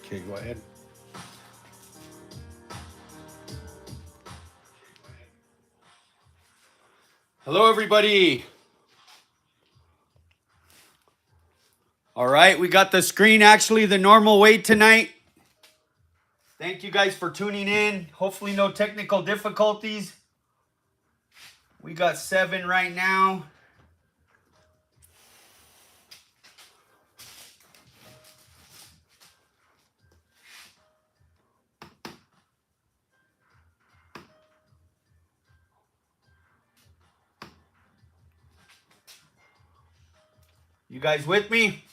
Okay, go ahead. Hello, everybody. All right, we got the screen actually the normal way tonight. Thank you guys for tuning in. Hopefully no technical difficulties. We got 7 right now. You guys with me?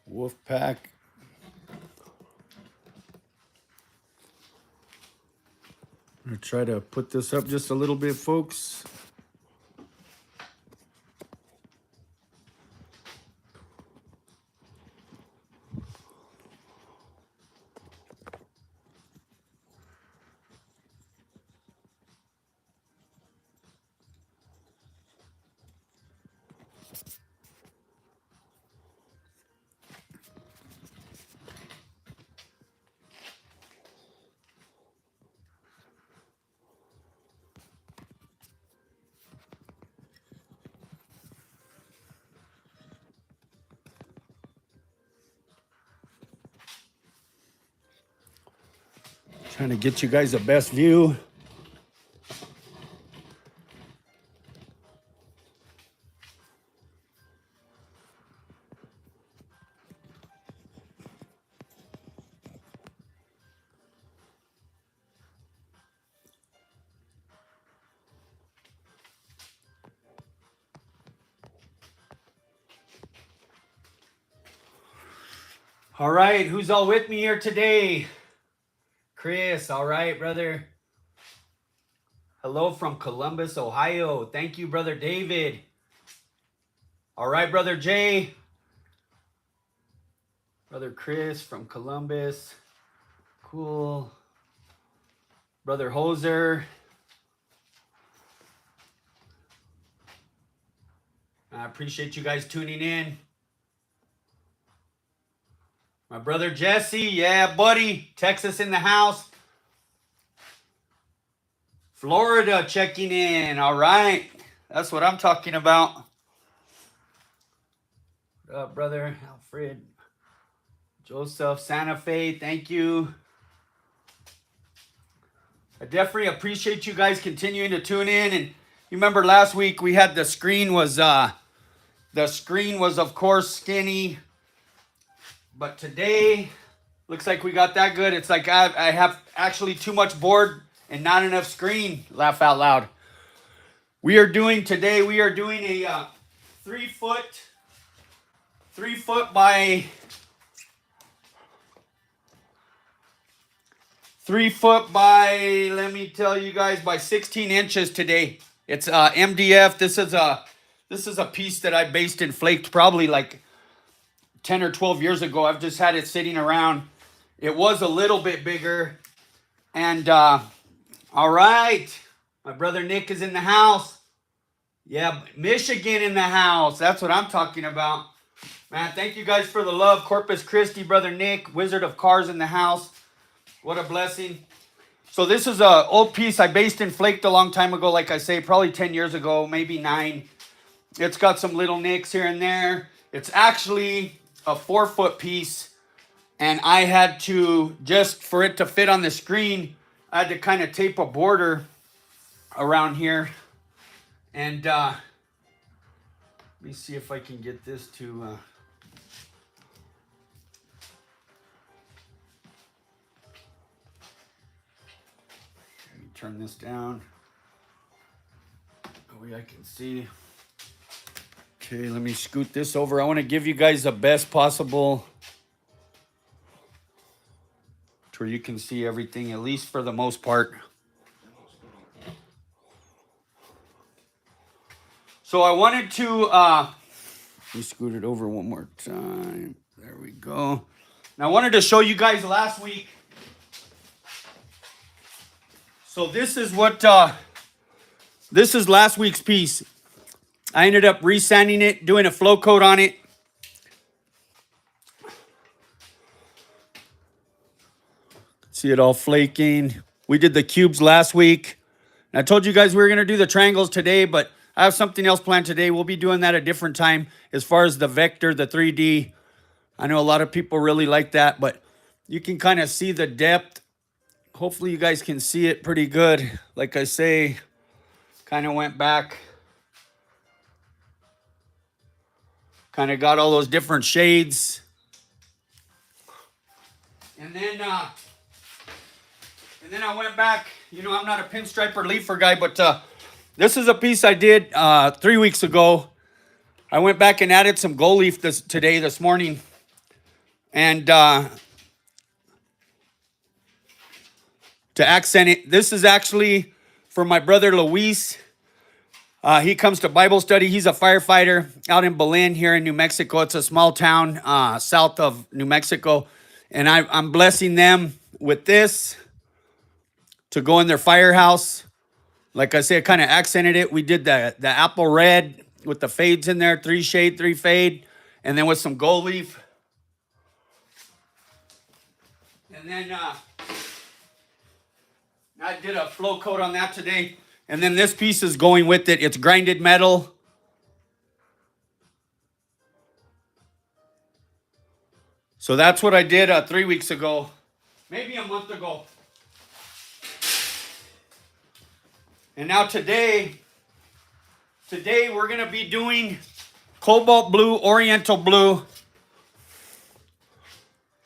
Wolf pack. I'm going to try to put this up just a little bit, folks. Trying to get you guys the best view. All right, who's all with me here today? Chris, all right, brother. Hello from Columbus, Ohio. Thank you, brother David. All right, brother Jay. Brother Chris from Columbus. Cool. Brother Hoser. I appreciate you guys tuning in. My brother Jesse, yeah, buddy. Texas in the house. Florida checking in. All right. That's what I'm talking about. What up, brother? Alfred. Joseph, Santa Fe, thank you. I definitely appreciate you guys continuing to tune in. And you remember last week we had the screen was of course skinny. But today, looks like we got that good. It's like I have actually too much board and not enough screen. Laugh out loud. We are doing a 3 foot by 3 foot by, let me tell you guys, by 16 inches today. It's MDF. This is a piece that I based and flaked probably like 10 or 12 years ago. I've just had it sitting around. It was a little bit bigger. And all right. My brother Nick is in the house. Yeah, Michigan in the house. That's what I'm talking about. Man, thank you guys for the love. Corpus Christi, brother Nick, Wizard of Cars in the house. What a blessing. So this is an old piece I based and flaked a long time ago, like I say, probably 10 years ago, maybe 9. It's got some little nicks here and there. It's actually a 4 foot piece. And I had to, just for it to fit on the screen, I had to kind of tape a border around here. And let me see if I can get this to... let me turn this down. That way I can see. Okay, let me scoot this over. I want to give you guys the best possible to where you can see everything, at least for the most part. So I wanted to, let me scoot it over one more time. There we go. Now I wanted to show you guys last week. So this is what, this is last week's piece. I ended up resanding it, doing a flow coat on it. See it all flaking. We did the cubes last week. And I told you guys we were going to do the triangles today, but I have something else planned today. We'll be doing that a different time as far as the vector, the 3D. I know a lot of people really like that, but you can kind of see the depth. Hopefully you guys can see it pretty good. Like I say, kind of went back. Kind of got all those different shades. And then I went back. You know, I'm not a pinstripe or leafer guy, but this is a piece I did 3 weeks ago. I went back and added some gold leaf this morning. And to accent it, this is actually for my brother Luis. He comes to Bible study. He's a firefighter out in Belen here in New Mexico. It's a small town south of New Mexico. And I'm blessing them with this to go in their firehouse. Like I say, I kind of accented it. We did the apple red with the fades in there, 3 shade, 3 fade, and then with some gold leaf. And then I did a flow coat on that today. And then this piece is going with it. It's grinded metal. So that's what I did 3 weeks ago. Maybe a month ago. And now today we're going to be doing cobalt blue, oriental blue.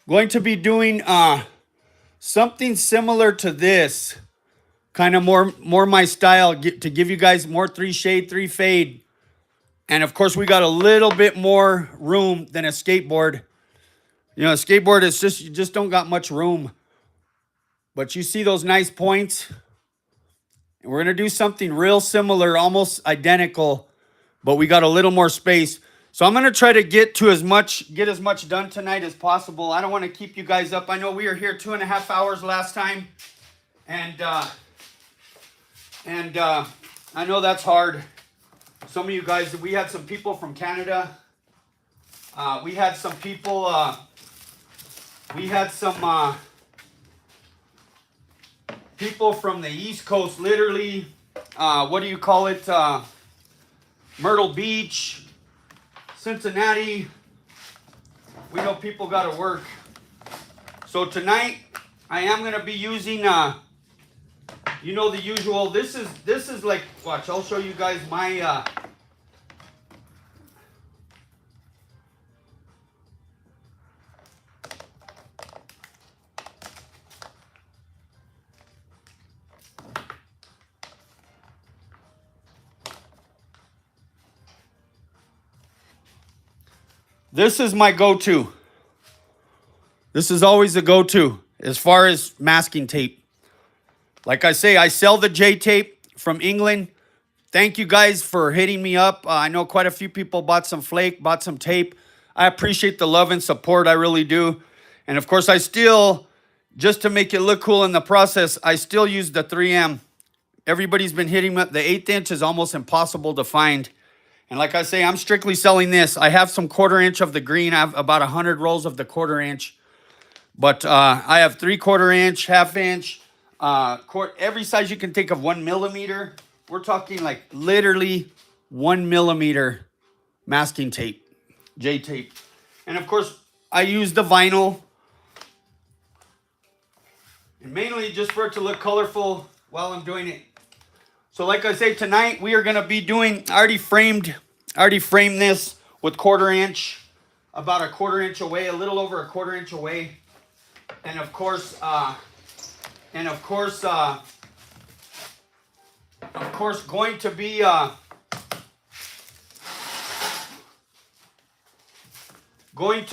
Going to be doing something similar to this. Kind of more my style to give you guys more 3 shade, 3 fade. And of course we got a little bit more room than a skateboard. You know, a skateboard is you just don't got much room. But you see those nice points? And we're going to do something real similar, almost identical, but we got a little more space. So I'm going to try to get as much done tonight as possible. I don't want to keep you guys up. I know we were here 2.5 hours last time. And I know that's hard. Some of you guys, we had some people from Canada. We had some people, people from the East Coast, literally, what do you call it? Myrtle Beach, Cincinnati. We know people got to work. So tonight, I am going to be using, you know, the usual. This is like, watch, I'll show you guys my, this is my go-to. This is always the go-to as far as masking tape. Like I say, I sell the J tape from England. Thank you guys for hitting me up. I know quite a few people bought some flake, bought some tape. I appreciate the love and support. I really do. And of course, I still, just to make it look cool in the process, I still use the 3M. Everybody's been hitting me up. The 1/8 inch is almost impossible to find. And like I say, I'm strictly selling this. I have some 1/4 inch of the green. I have about 100 rolls of the 1/4 inch. But I have 3/4 inch, 1/2 inch, every size you can think of 1 millimeter. We're talking like literally 1 millimeter masking tape, J tape. And of course, I use the vinyl. And mainly just for it to look colorful while I'm doing it. So like I say, tonight we are going to be doing, I already framed this with 1/4 inch, about a 1/4 inch away, a little over a 1/4 inch away. And of course, going to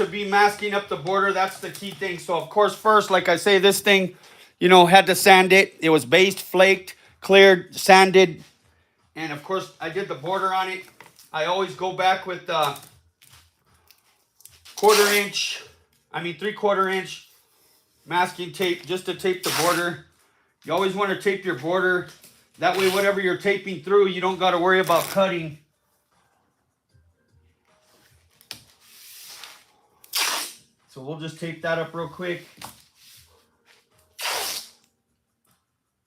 be, masking up the border. That's the key thing. So of course, first, like I say, this thing, you know, had to sand it. It was based, flaked, cleared, sanded, and of course I did the border on it. I always go back with 1/4 3/4 inch masking tape just to tape the border. You always want to tape your border. That way, whatever you're taping through, you don't got to worry about cutting. So we'll just tape that up real quick.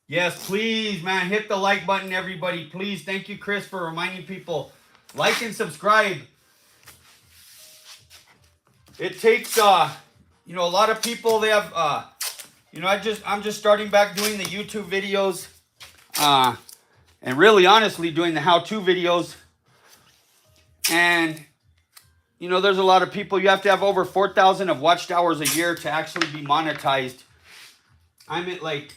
Yes, please, man, hit the like button, everybody. Please, thank you, Chris, for reminding people. Like and subscribe. It takes, you know, a lot of people, they have, you know, I'm just starting back doing the YouTube videos. And really, honestly, doing the how-to videos. And, you know, there's a lot of people, you have to have over 4,000 of watched hours a year to actually be monetized. I'm at like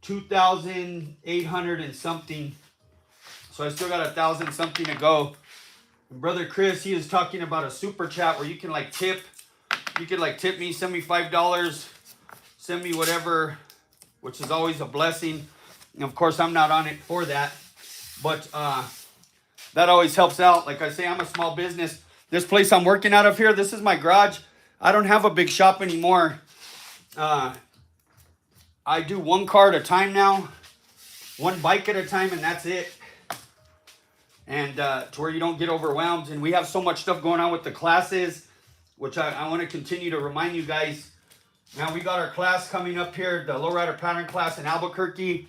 2,800 and something. So I still got 1,000 something to go. And Brother Chris, he is talking about a super chat where you can like tip. You can like tip me, send me $5, send me whatever, which is always a blessing. And of course, I'm not on it for that. But that always helps out. Like I say, I'm a small business. This place I'm working out of here, this is my garage. I don't have a big shop anymore. I do one car at a time now, one bike at a time, and that's it. And to where you don't get overwhelmed. And we have so much stuff going on with the classes, which I want to continue to remind you guys. Now we got our class coming up here, the lowrider pattern class in Albuquerque,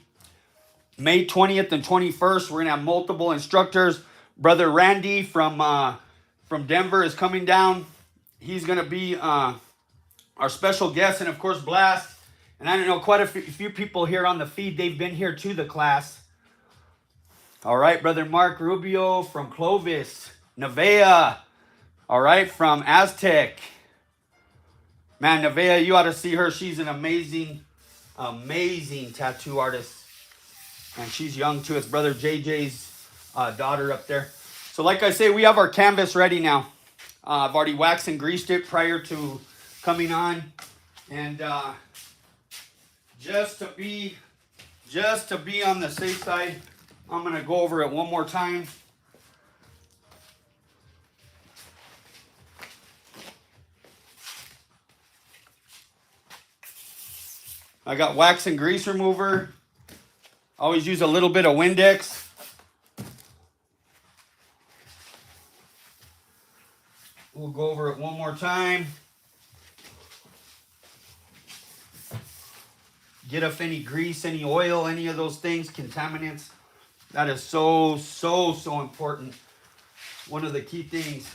May 20th and 21st. We're gonna have multiple instructors. Brother Randy from Denver is coming down. He's gonna be our special guest, and of course Blast. And I don't know, quite a few people here on the feed, they've been here to the class. All right, Brother Mark Rubio from Clovis, Nevaeh. All right, from Aztec. Man, Nevaeh, you ought to see her. She's an amazing, amazing tattoo artist. And she's young too. It's Brother JJ's daughter up there. So like I say, we have our canvas ready now. I've already waxed and greased it prior to coming on. And just to be on the safe side, I'm going to go over it one more time. I got wax and grease remover. Always use a little bit of Windex. We'll go over it one more time. Get off any grease, any oil, any of those things, contaminants. That is so important. One of the key things.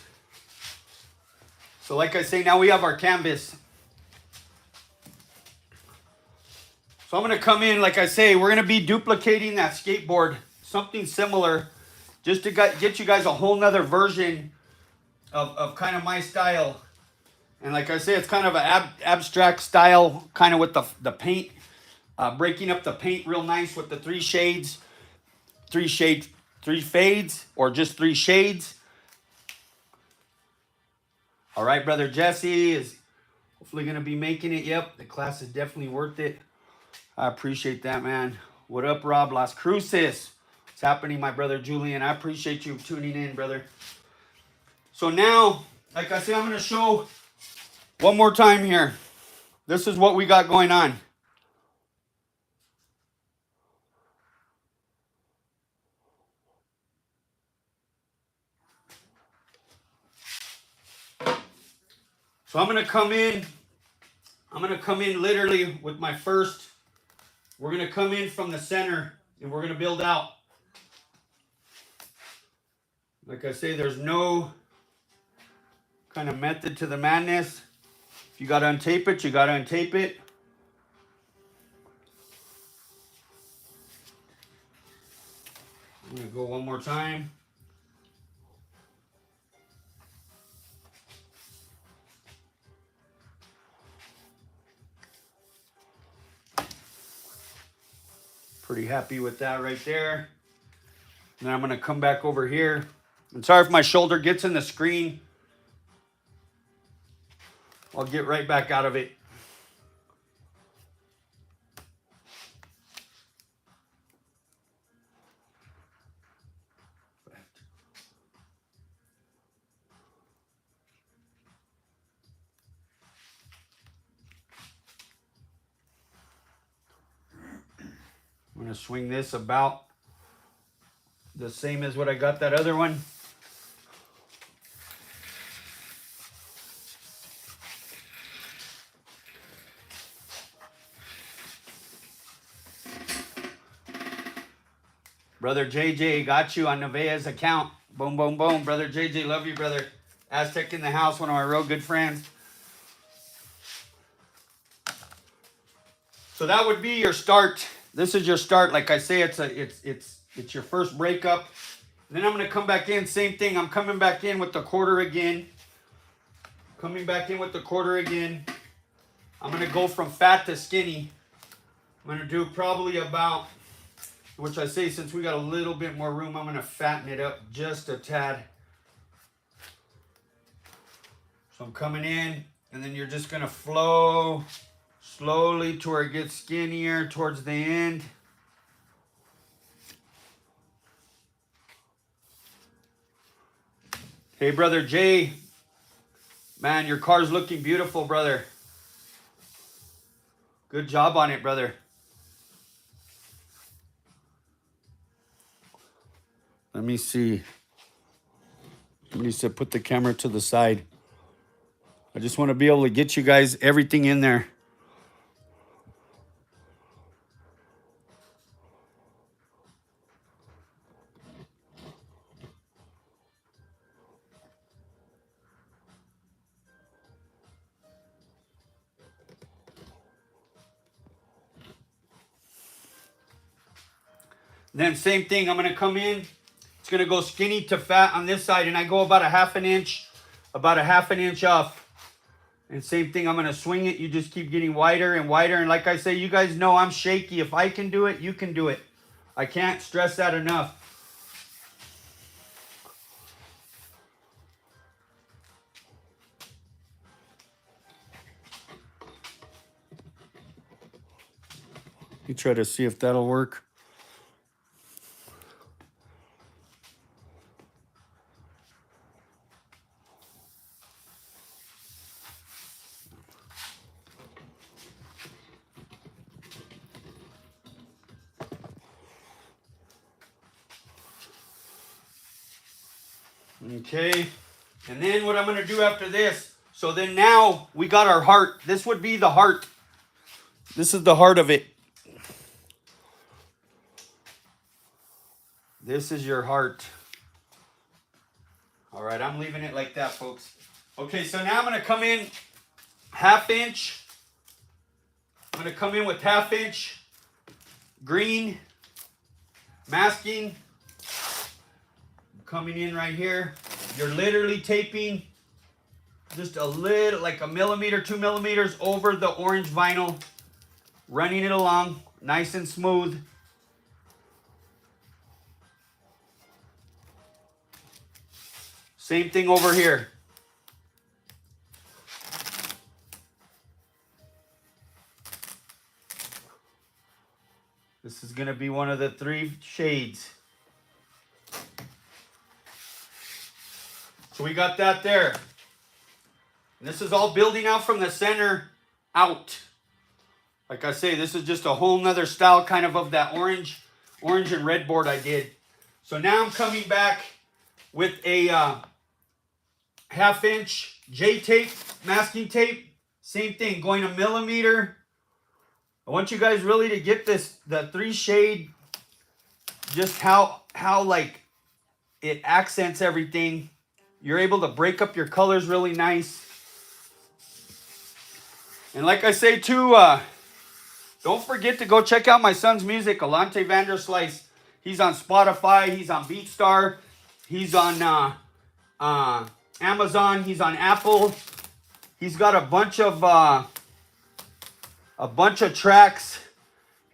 So like I say, now we have our canvas. So I'm going to come in, like I say, we're going to be duplicating that skateboard. Something similar. Just to get you guys a whole nother version of kind of my style. And like I say, it's kind of an abstract style, kind of with the paint. Breaking up the paint real nice with the three fades, or just 3 shades. All right, Brother Jesse is hopefully going to be making it. Yep, the class is definitely worth it. I appreciate that, man. What up, Rob Las Cruces? What's happening, my brother Julian? I appreciate you tuning in, brother. So now, like I said, I'm going to show one more time here. This is what we got going on. So I'm going to come in literally with my first. We're going to come in from the center and we're going to build out. Like I say, there's no kind of method to the madness. If you got to untape it, you got to untape it. I'm going to go one more time. Pretty happy with that right there. And then I'm going to come back over here. I'm sorry if my shoulder gets in the screen. I'll get right back out of it. going to swing this about the same as what I got that other one. Brother JJ got you on Nevaeh's account. Boom, boom, boom. Brother JJ, love you, brother. Aztec in the house, one of my real good friends. So that would be your start. This is your start. Like I say, it's your first breakup. Then I'm going to come back in. Same thing. I'm coming back in with the quarter again. Coming back in with the quarter again. I'm going to go from fat to skinny. I'm going to do probably about, which I say since we got a little bit more room, I'm going to fatten it up just a tad. So I'm coming in, and then you're just going to flow slowly to where it gets skinnier towards the end. Hey, Brother Jay. Man, your car's looking beautiful, brother. Good job on it, brother. Let me see. Somebody said put the camera to the side. I just want to be able to get you guys everything in there. Then same thing, I'm going to come in. It's going to go skinny to fat on this side, and I go about a half an inch off. And same thing, I'm going to swing it. You just keep getting wider and wider. And like I say, you guys know I'm shaky. If I can do it, you can do it. I can't stress that enough. You try to see if that'll work. Okay, and then what I'm going to do after this, so then now we got our heart. This would be the heart. This is the heart of it. This is your heart. All right, I'm leaving it like that, folks. Okay, so now I'm going to come in half inch. I'm going to come in with half inch green masking. Coming in right here. You're literally taping just a little, like a millimeter, 2 millimeters over the orange vinyl. Running it along, nice and smooth. Same thing over here. This is going to be one of the 3 shades. So we got that there. And this is all building out from the center out. Like I say, this is just a whole nother style kind of that orange and red board I did. So now I'm coming back with a half inch J-tape, masking tape. Same thing, going a millimeter. I want you guys really to get this, the 3 shade, just how like it accents everything. You're able to break up your colors really nice. And like I say too, don't forget to go check out my son's music, Alante Vanderslice. He's on Spotify, he's on BeatStar, he's on Amazon, he's on Apple. He's got a bunch of tracks.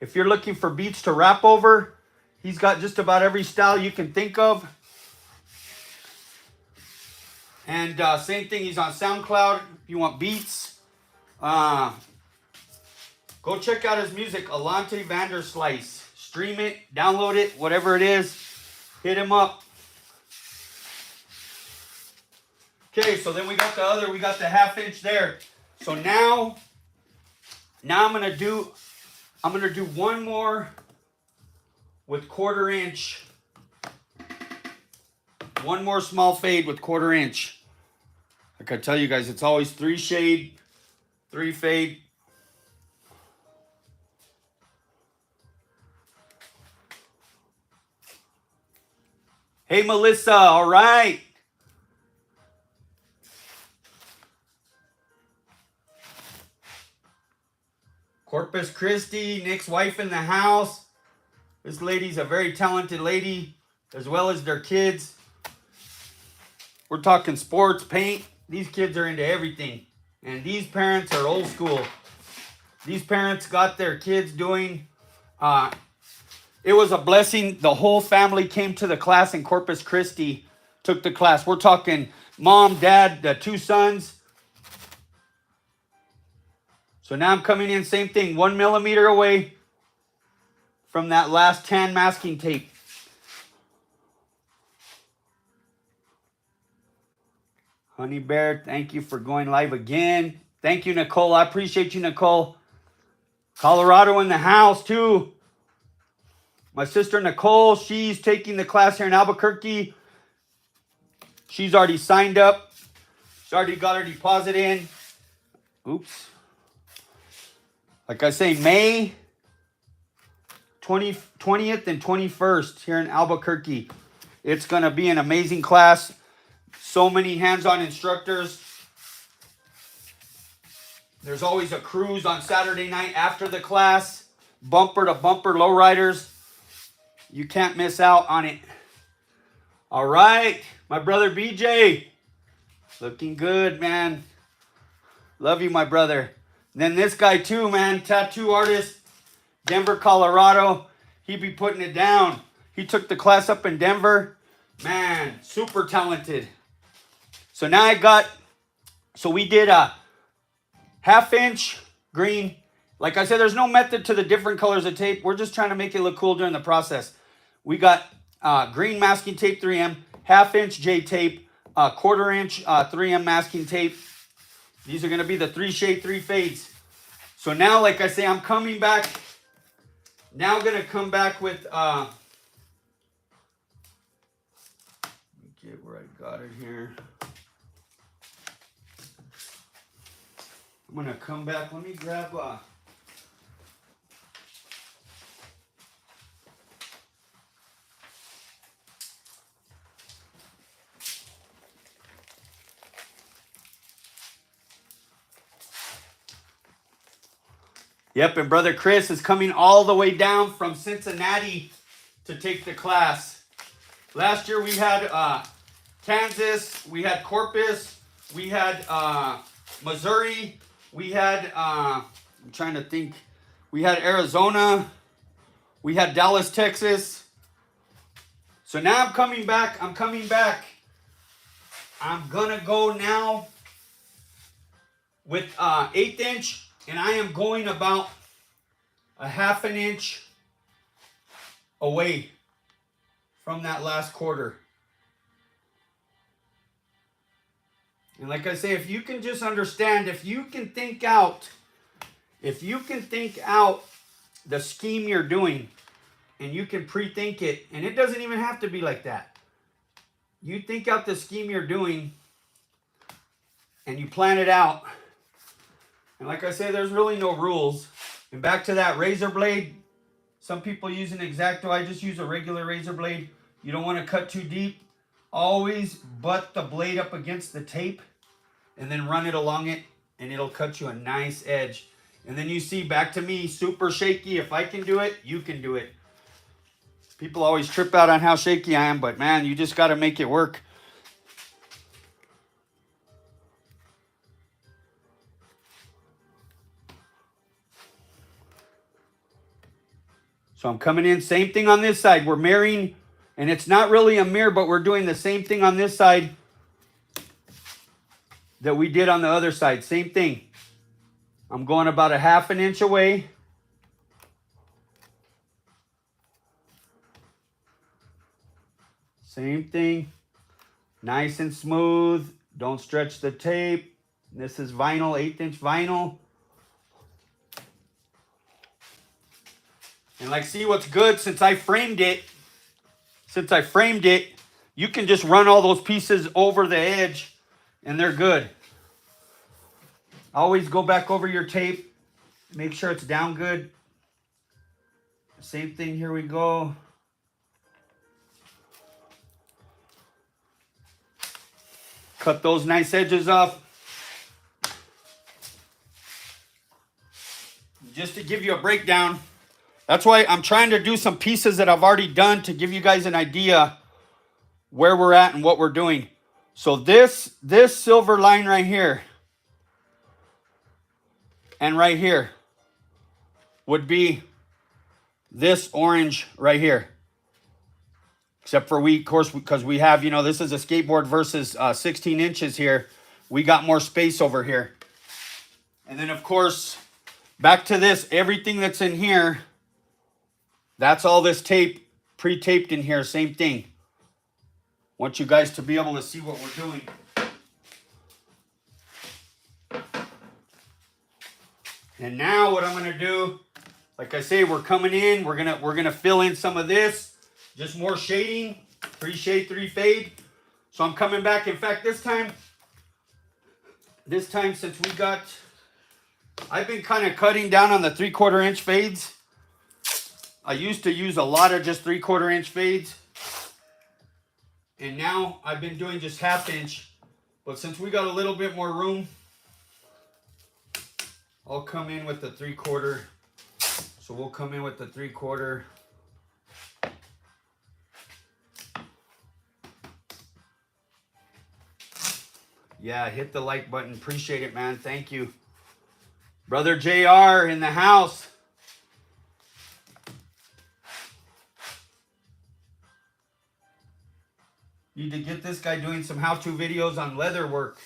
If you're looking for beats to rap over, he's got just about every style you can think of. And same thing, he's on SoundCloud. If you want beats, go check out his music, Alante Vanderslice. Stream it, download it, whatever it is. Hit him up. Okay, so then we got the half inch there. So now I'm gonna do one more with 1/4 inch. One more small fade with 1/4 inch. Like I tell you guys, it's always 3 shade, 3 fade. Hey, Melissa, all right. Corpus Christi, Nick's wife in the house. This lady's a very talented lady, as well as their kids. We're talking sports, paint. These kids are into everything. And these parents are old school. These parents got their kids doing... it was a blessing. The whole family came to the class in Corpus Christi, took the class. We're talking mom, dad, the 2 sons. So now I'm coming in, same thing, 1 millimeter away from that last tan masking tape. Honey Bear, thank you for going live again. Thank you, Nicole. I appreciate you, Nicole. Colorado in the house, too. My sister, Nicole, she's taking the class here in Albuquerque. She's already signed up. She's already got her deposit in. Oops. Like I say, May 20th and 21st here in Albuquerque. It's going to be an amazing class. So many hands-on instructors. There's always a cruise on Saturday night after the class. Bumper to bumper lowriders. You can't miss out on it. All right. My brother BJ. Looking good, man. Love you, my brother. And then this guy too, man. Tattoo artist. Denver, Colorado. He be putting it down. He took the class up in Denver. Man, super talented. So now we did a 1/2 inch green. Like I said, there's no method to the different colors of tape. We're just trying to make it look cool during the process. We got green masking tape 3M, 1/2 inch J tape, 1/4 inch 3M masking tape. These are going to be the 3 shade, 3 fades. So now, like I say, I'm coming back. Now I'm going to come back with, get where I got it here. I'm going to come back. Let me grab Yep, and Brother Chris is coming all the way down from Cincinnati to take the class. Last year we had Kansas, we had Corpus, we had Missouri, we had, I'm trying to think, we had Arizona, we had Dallas, Texas. So now I'm coming back. I'm going to go now with 1/8 inch. And I am going about a 1/2 inch away from that last 1/4. And like I say, if you can just understand, if you can think out the scheme you're doing, and you can pre-think it, and it doesn't even have to be like that. You think out the scheme you're doing, and you plan it out. And like I say, there's really no rules. And back to that razor blade. Some people use an X-Acto. I just use a regular razor blade. You don't want to cut too deep. Always butt the blade up against the tape and then run it along it, and it'll cut you a nice edge. And then you see, back to me, super shaky. If I can do it, you can do it. People always trip out on how shaky I am, but man, you just got to make it work. So I'm coming in, same thing on this side. We're mirroring, and it's not really a mirror, but we're doing the same thing on this side that we did on the other side. Same thing. I'm going about a 1/2 inch away. Same thing. Nice and smooth. Don't stretch the tape. This is vinyl, 1/8 inch vinyl. And like, see what's good, since I framed it, you can just run all those pieces over the edge and they're good. Always go back over your tape. Make sure it's down good. Same thing, here we go. Cut those nice edges off. Just to give you a breakdown. That's why I'm trying to do some pieces that I've already done to give you guys an idea where we're at and what we're doing. So this silver line right here and right here would be this orange right here. Except for we, of course, because we have, you know, this is a skateboard versus 16 inches here. We got more space over here. And then, of course, back to this, everything that's in here, that's all this tape, pre-taped in here, same thing. Want you guys to be able to see what we're doing. And now what I'm gonna do, like I say, we're coming in, we're gonna fill in some of this, just more shading, 3 shade, 3 fade. So I'm coming back. In fact, this time since we got, I've been kind of cutting down on the 3/4 inch fades. I used to use a lot of just 3/4 inch fades. And now I've been doing just 1/2 inch. But since we got a little bit more room, I'll come in with the 3/4. So we'll come in with the 3/4. Yeah, hit the like button. Appreciate it, man. Thank you. Brother JR in the house. Need to get this guy doing some how-to videos on leather work.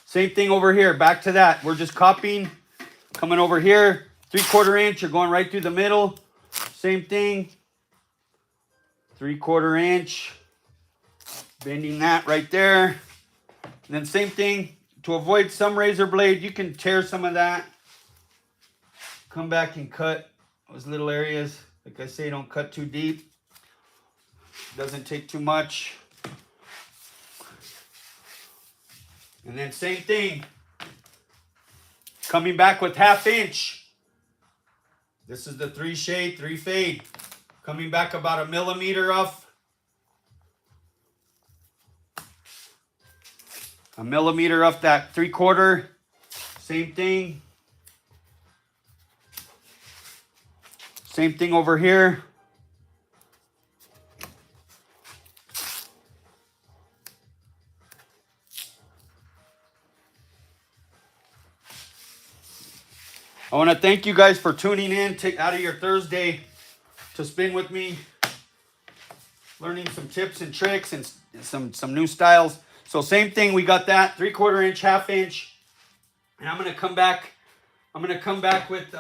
Same thing over here. Back to that. We're just copying. Coming over here. 3/4 inch. You're going right through the middle. Same thing. 3/4 inch. Bending that right there. And then same thing. To avoid some razor blade, you can tear some of that. Come back and cut those little areas. Like I say, don't cut too deep. Doesn't take too much. And then same thing. Coming back with 1/2 inch. This is the 3 shade, 3 fade. Coming back about 1 millimeter off. 1 millimeter off that 3/4. Same thing. Same thing over here. I want to thank you guys for tuning in. Take out of your Thursday to spin with me, learning some tips and tricks and some new styles. So same thing, we got that 3/4 inch, 1/2 inch, and I'm gonna come back. I'm gonna come back with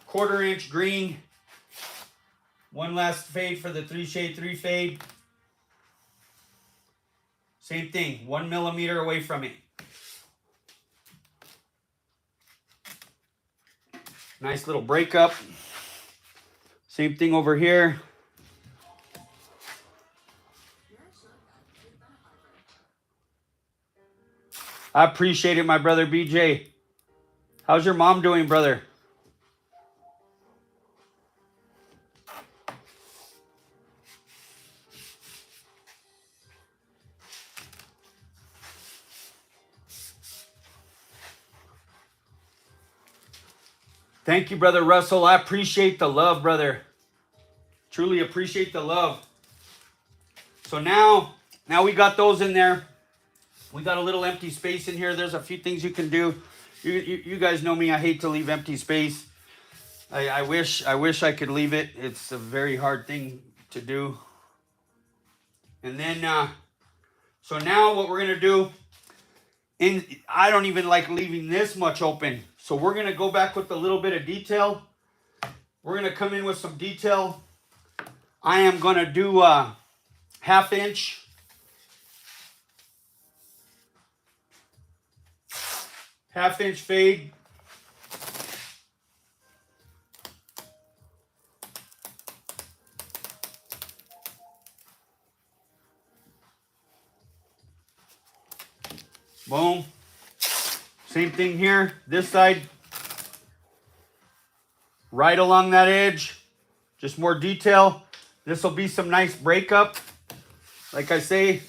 1/4 inch green. One last fade for the 3 shade, 3 fade. Same thing, 1 millimeter away from it. Nice little breakup. Same thing over here. I appreciate it, my brother BJ. How's your mom doing, brother? Thank you, Brother Russell. I appreciate the love, brother. Truly appreciate the love. So now we got those in there. We got a little empty space in here. There's a few things you can do. You guys know me. I hate to leave empty space. I wish I could leave it. It's a very hard thing to do. And then, so now what we're going to do, I don't even like leaving this much open. So we're going to go back with a little bit of detail. We're going to come in with some detail. I am going to do 1/2 inch. 1/2 inch fade. Boom. Same thing here, this side. Right along that edge. Just more detail. This will be some nice breakup. Like I say,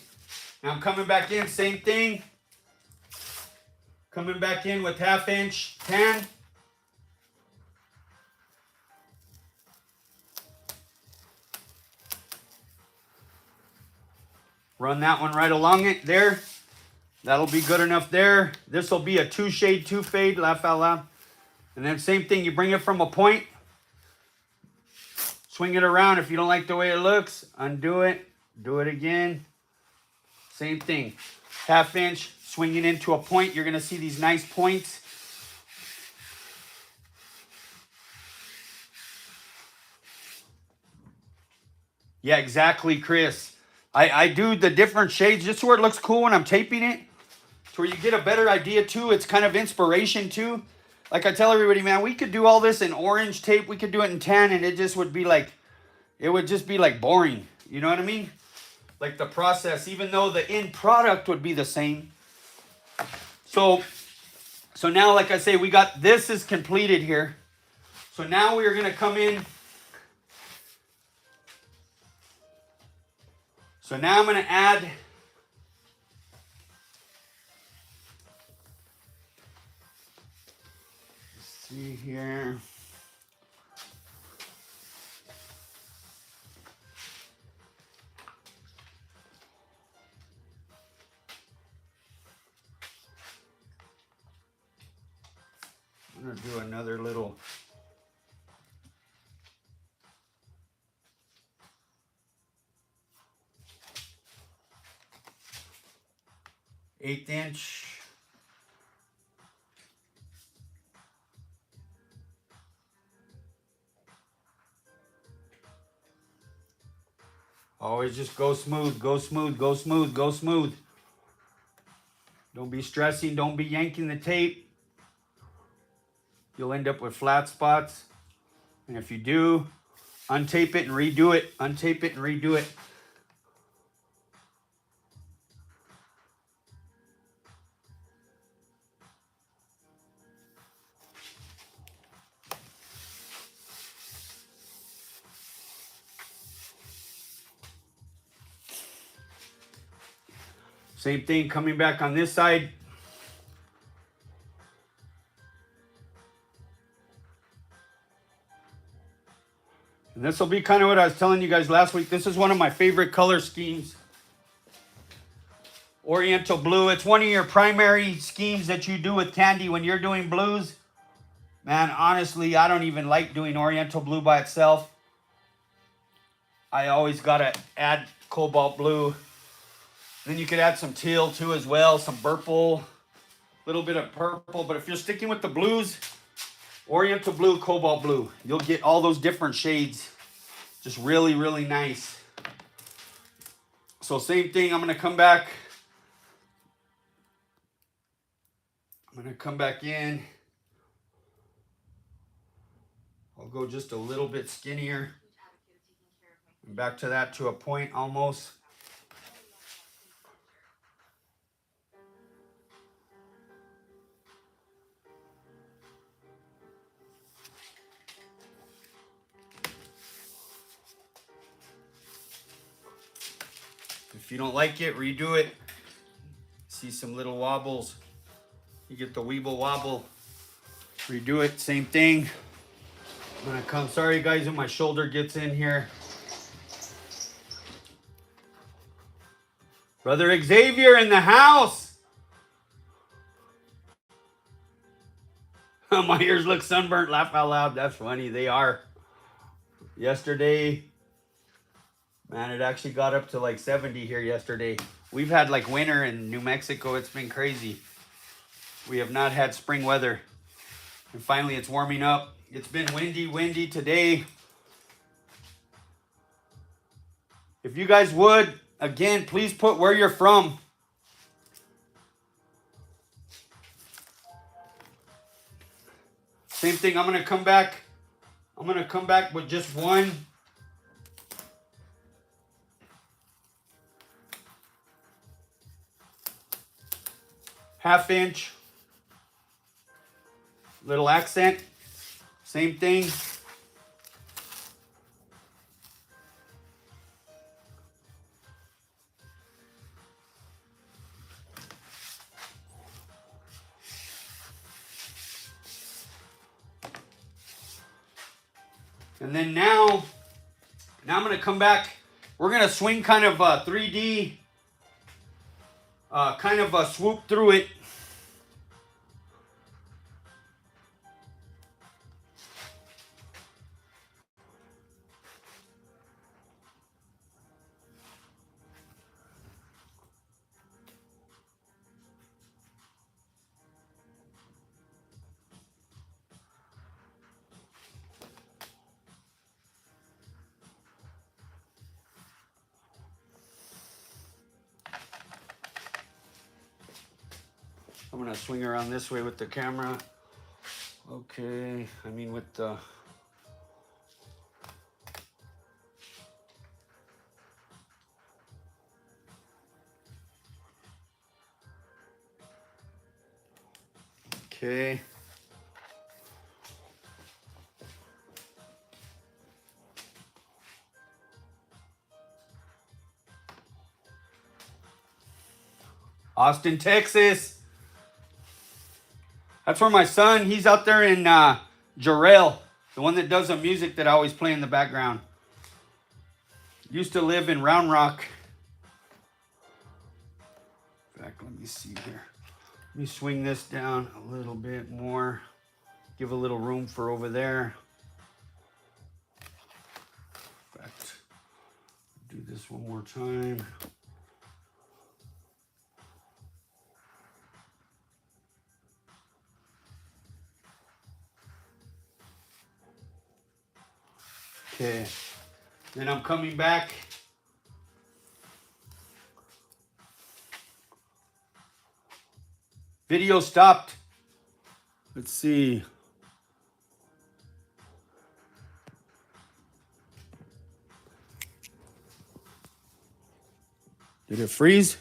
now I'm coming back in, same thing. Coming back in with 1/2 inch tan. Run that one right along it there. That'll be good enough there. This will be a 2 shade, 2 fade, laugh out loud. And then same thing, you bring it from a point. Swing it around. If you don't like the way it looks, undo it. Do it again. Same thing. 1/2 inch, swing it into a point. You're going to see these nice points. Yeah, exactly, Chris. I do the different shades just where it looks cool when I'm taping it. To where you get a better idea too. It's kind of inspiration too. Like I tell everybody, man, we could do all this in orange tape. We could do it in tan and it just would be like, it would just be like boring. You know what I mean? Like the process, even though the end product would be the same. So now, like I say, we got, this is completed here. So now we are going to come in. So now I'm going to add see here. I'm going to do another little. Eighth inch. Always just go smooth, go smooth, go smooth, go smooth. Don't be stressing, don't be yanking the tape. You'll end up with flat spots. And if you do, untape it and redo it. Untape it and redo it. Same thing coming back on this side. And this will be kind of what I was telling you guys last week. This is one of my favorite color schemes. Oriental blue. It's one of your primary schemes that you do with candy when you're doing blues. Man, honestly, I don't even like doing Oriental blue by itself. I always got to add cobalt blue. Then you could add some teal too as well, some purple, a little bit of purple. But if you're sticking with the blues, Oriental blue, cobalt blue, you'll get all those different shades. Just really, really nice. So same thing, I'm going to come back. I'm going to come back in. I'll go just a little bit skinnier. And back to that, to a point almost. If you don't like it, redo it. See some little wobbles. You get the weeble wobble. Redo it, same thing. I'm gonna come, sorry guys, when my shoulder gets in here. Brother Xavier in the house. My ears look sunburnt, laugh out loud. That's funny, they are. Yesterday, man, it actually got up to like 70 here yesterday. We've had like winter in New Mexico. It's been crazy. We have not had spring weather. And finally it's warming up. It's been windy today. If you guys would, again, please put where you're from. Same thing, I'm gonna come back with just one. Half-inch little accent. Same thing. And then now I'm gonna come back. We're gonna swing kind of a 3D, kind of a swoop through it. I'm gonna swing around this way with the camera. Okay, I mean with the... Okay. Austin, Texas. That's where my son, he's out there in Jarrell, the one that does the music that I always play in the background. Used to live in Round Rock. In fact, let me see here. Let me swing this down a little bit more. Give a little room for over there. In fact, do this one more time. Okay, then I'm coming back. Video stopped. Let's see. Did it freeze?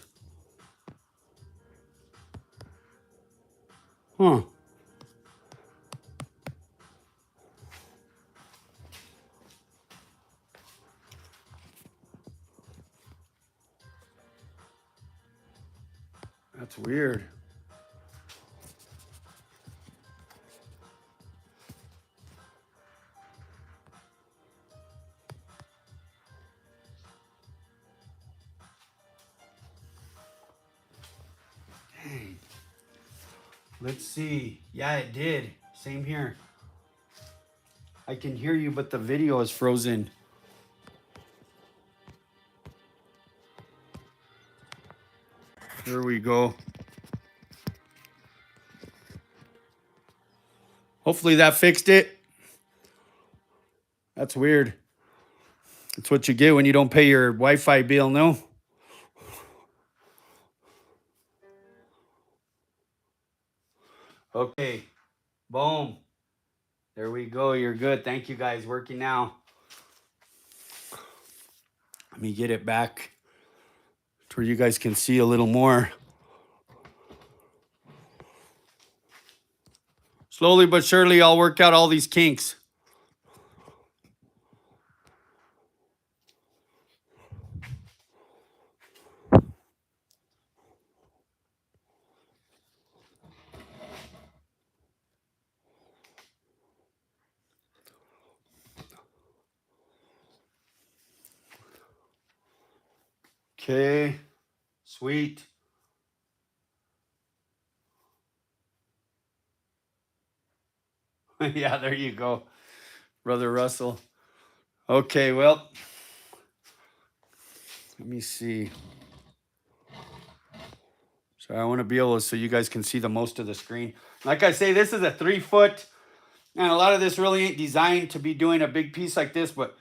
Huh. That's weird. Dang. Let's see. Yeah, it did. Same here. I can hear you, but the video is frozen. There we go. Hopefully that fixed it. That's weird. That's what you get when you don't pay your Wi-Fi bill, no? Okay. Boom. There we go. You're good. Thank you guys. Working now. Let me get it back to where you guys can see a little more. Slowly but surely, I'll work out all these kinks. Okay, sweet. Yeah, there you go, Brother Russell. Okay, well, let me see. So I want to be able to, so you guys can see the most of the screen. Like I say, this is a 3 foot, and a lot of this really ain't designed to be doing a big piece like this, but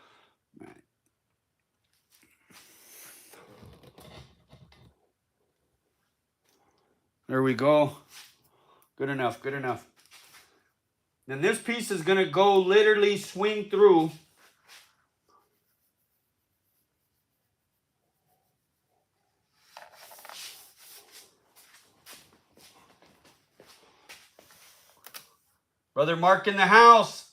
there we go. Good enough, good enough. Then this piece is going to go literally swing through. Brother Mark in the house.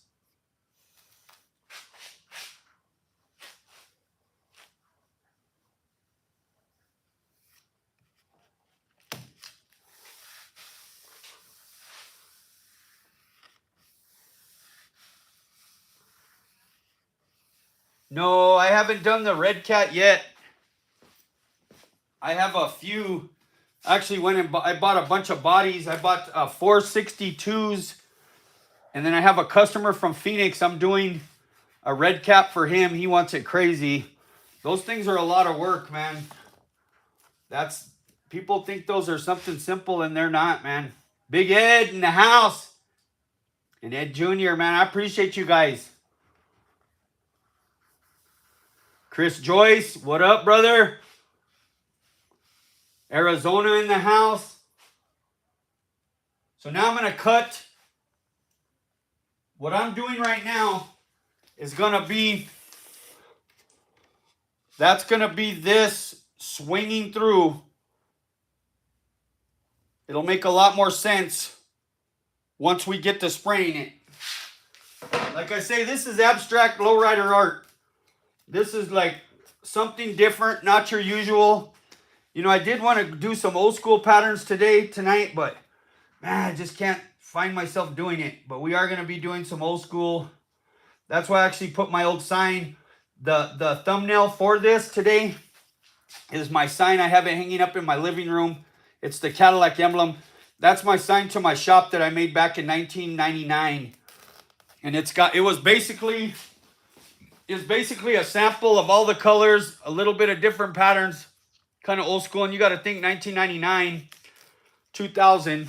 No, I haven't done the red cat yet. I have a few. Actually, I bought a bunch of bodies. I bought 462s. And then I have a customer from Phoenix. I'm doing a red cap for him. He wants it crazy. Those things are a lot of work, man. People think those are something simple, and they're not, man. Big Ed in the house. And Ed Jr., man, I appreciate you guys. Chris Joyce, what up, brother? Arizona in the house. So now I'm going to cut. What I'm doing right now is going to be, that's going to be this swinging through. It'll make a lot more sense once we get to spraying it. Like I say, this is abstract lowrider art. This is like something different, not your usual. You know, I did want to do some old school patterns tonight, but man, I just can't find myself doing it. But we are going to be doing some old school. That's why I actually put my old sign. The thumbnail for this today is my sign. I have it hanging up in my living room. It's the Cadillac emblem. That's my sign to my shop that I made back in 1999. And it was basically a sample of all the colors, a little bit of different patterns, kind of old school. And you got to think 1999, 2000.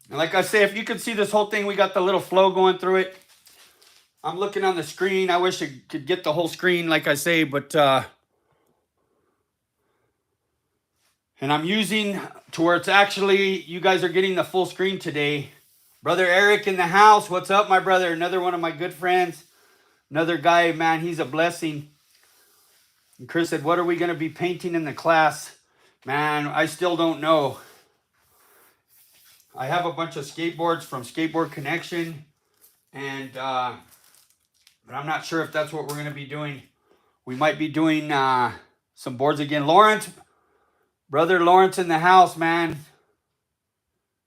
And like I say, if you could see this whole thing, we got the little flow going through it. I'm looking on the screen. I wish I could get the whole screen, like I say, but and I'm using to where it's actually, you guys are getting the full screen today. Brother Eric in the house. What's up, my brother? Another one of my good friends. Another guy, man, he's a blessing. And Chris said, what are we going to be painting in the class? Man, I still don't know. I have a bunch of skateboards from Skateboard Connection. And, but I'm not sure if that's what we're going to be doing. We might be doing some boards again. Lawrence, brother Lawrence in the house, man.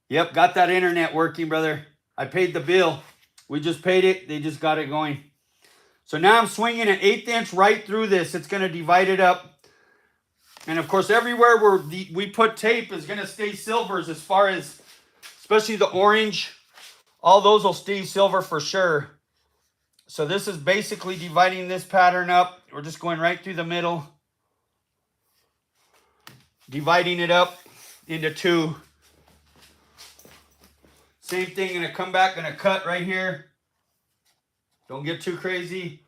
Yep, got that internet working, brother. I paid the bill. We just paid it. They just got it going. So now I'm swinging an 1/8 inch right through this. It's going to divide it up. And of course, everywhere where we put tape is going to stay silvers as far as, especially the orange. All those will stay silver for sure. So this is basically dividing this pattern up. We're just going right through the middle. Dividing it up into two. Same thing, gonna come back, gonna cut right here. Don't get too crazy.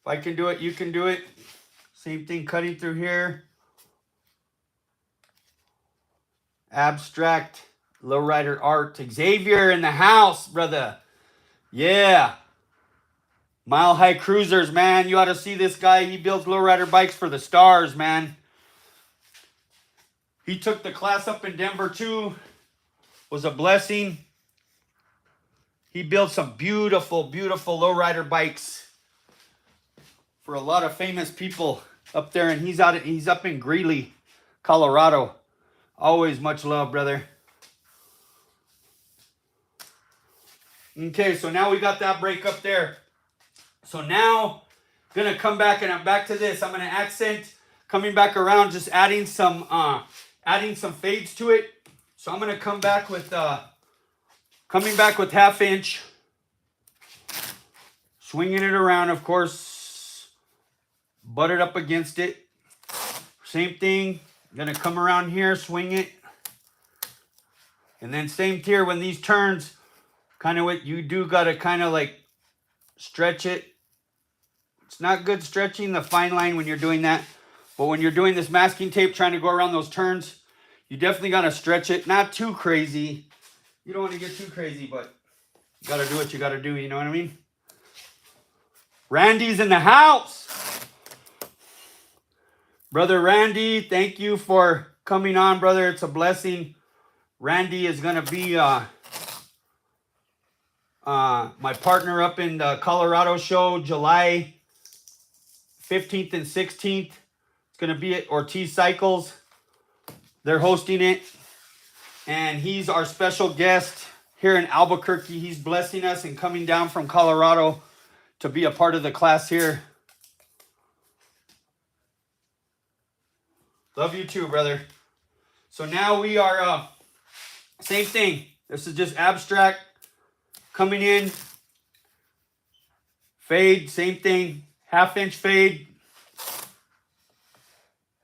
If I can do it, you can do it. Same thing, cutting through here. Abstract lowrider art. Xavier in the house, brother. Yeah. Mile High Cruisers, man. You ought to see this guy. He builds lowrider bikes for the stars, man. He took the class up in Denver too. Was a blessing. He built some beautiful, beautiful lowrider bikes for a lot of famous people up there. And he's up in Greeley, Colorado. Always much love, brother. Okay, so now we got that break up there. So now, gonna come back and I'm back to this. I'm gonna accent, coming back around, just adding some fades to it. So I'm gonna come back with coming back with 1/2 inch, swinging it around, of course, butt it up against it. Same thing, gonna come around here, swing it, and then same here when these turns, kind of what you do, gotta kind of like stretch it. It's not good stretching the fine line when you're doing that, but when you're doing this masking tape, trying to go around those turns, you definitely gotta stretch it, not too crazy. You don't want to get too crazy, but you got to do what you got to do. You know what I mean? Randy's in the house. Brother Randy, thank you for coming on, brother. It's a blessing. Randy is going to be my partner up in the Colorado show, July 15th and 16th. It's going to be at Ortiz Cycles. They're hosting it. And he's our special guest here in Albuquerque. He's blessing us and coming down from Colorado to be a part of the class here. Love you too, brother. So now we are, same thing. This is just abstract. Coming in. Fade, same thing. 1/2 inch fade.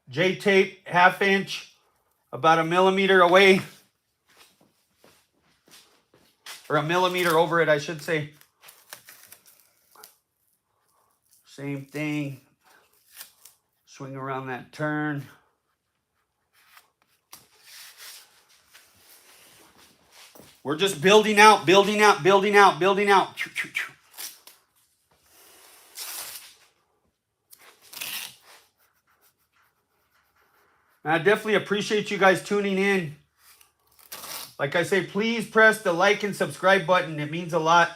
J-tape, 1/2 inch. About 1 millimeter away. Or 1 millimeter over it, I should say. Same thing. Swing around that turn. We're just building out, building out, building out, building out. And I definitely appreciate you guys tuning in. Like I say, please press the like and subscribe button. It means a lot.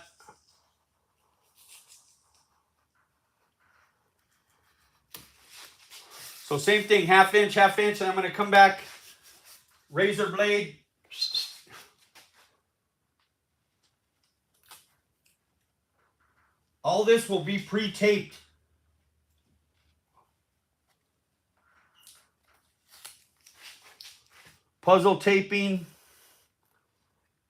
So same thing, 1/2 inch, 1/2 inch, and I'm going to come back. Razor blade. All this will be pre-taped. Puzzle taping.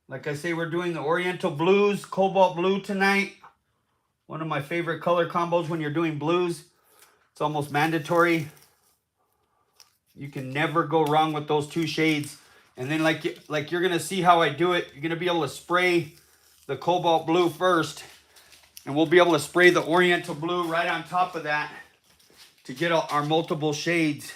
Like I say, we're doing the Oriental Blues, Cobalt Blue tonight. One of my favorite color combos when you're doing blues. It's almost mandatory. You can never go wrong with those two shades. And then like you're going to see how I do it. You're going to be able to spray the Cobalt Blue first. And we'll be able to spray the Oriental Blue right on top of that to get our multiple shades.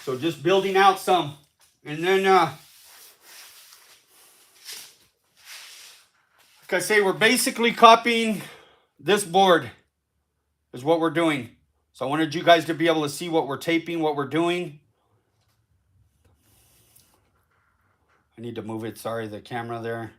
So just building out some. And then, like I say, we're basically copying this board is what we're doing. So I wanted you guys to be able to see what we're taping, what we're doing. I need to move it. Sorry, the camera there.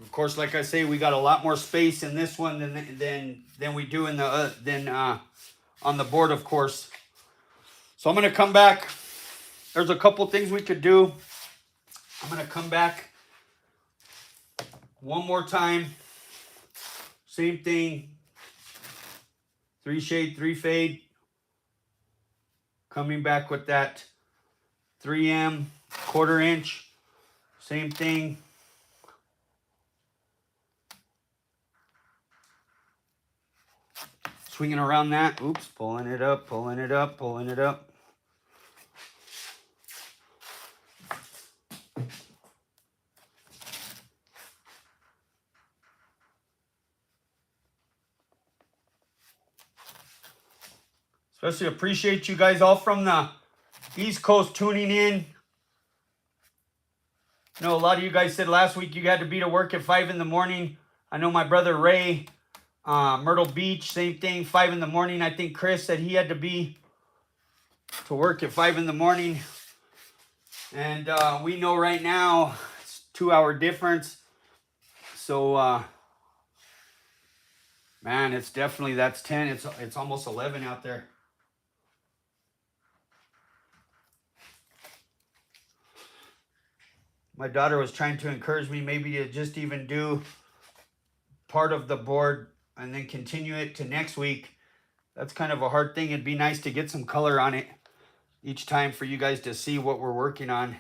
Of course, like I say, we got a lot more space in this one than we do in the on the board, of course. So I'm going to come back. There's a couple things we could do. I'm going to come back one more time. Same thing. 3 shade, 3 fade. Coming back with that 3M, 1/4 inch. Same thing. Swinging around that. Oops, pulling it up, pulling it up, pulling it up. Especially appreciate you guys all from the East Coast tuning in. I know a lot of you guys said last week you had to be to work at 5 in the morning. I know my brother Ray, Myrtle Beach, same thing, 5 in the morning. I think Chris said he had to be to work at 5 in the morning. And we know right now it's 2-hour difference. So, man, it's definitely, that's 10. It's almost 11 out there. My daughter was trying to encourage me maybe to just even do part of the board and then continue it to next week. That's kind of a hard thing. It'd be nice to get some color on it each time for you guys to see what we're working on.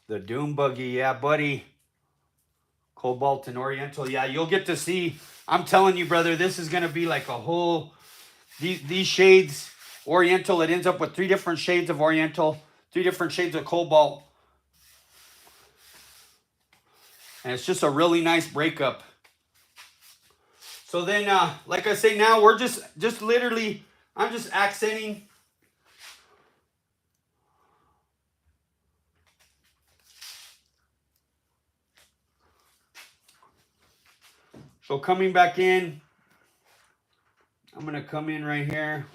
The Doom Buggy, yeah, buddy. Cobalt and Oriental, yeah, you'll get to see I'm telling you, brother, this is going to be like a whole, these shades, Oriental, it ends up with 3 different shades of Oriental, 3 different shades of Cobalt. And it's just a really nice breakup. So then, like I say, now we're just literally, I'm just accenting. So coming back in, I'm going to come in right here.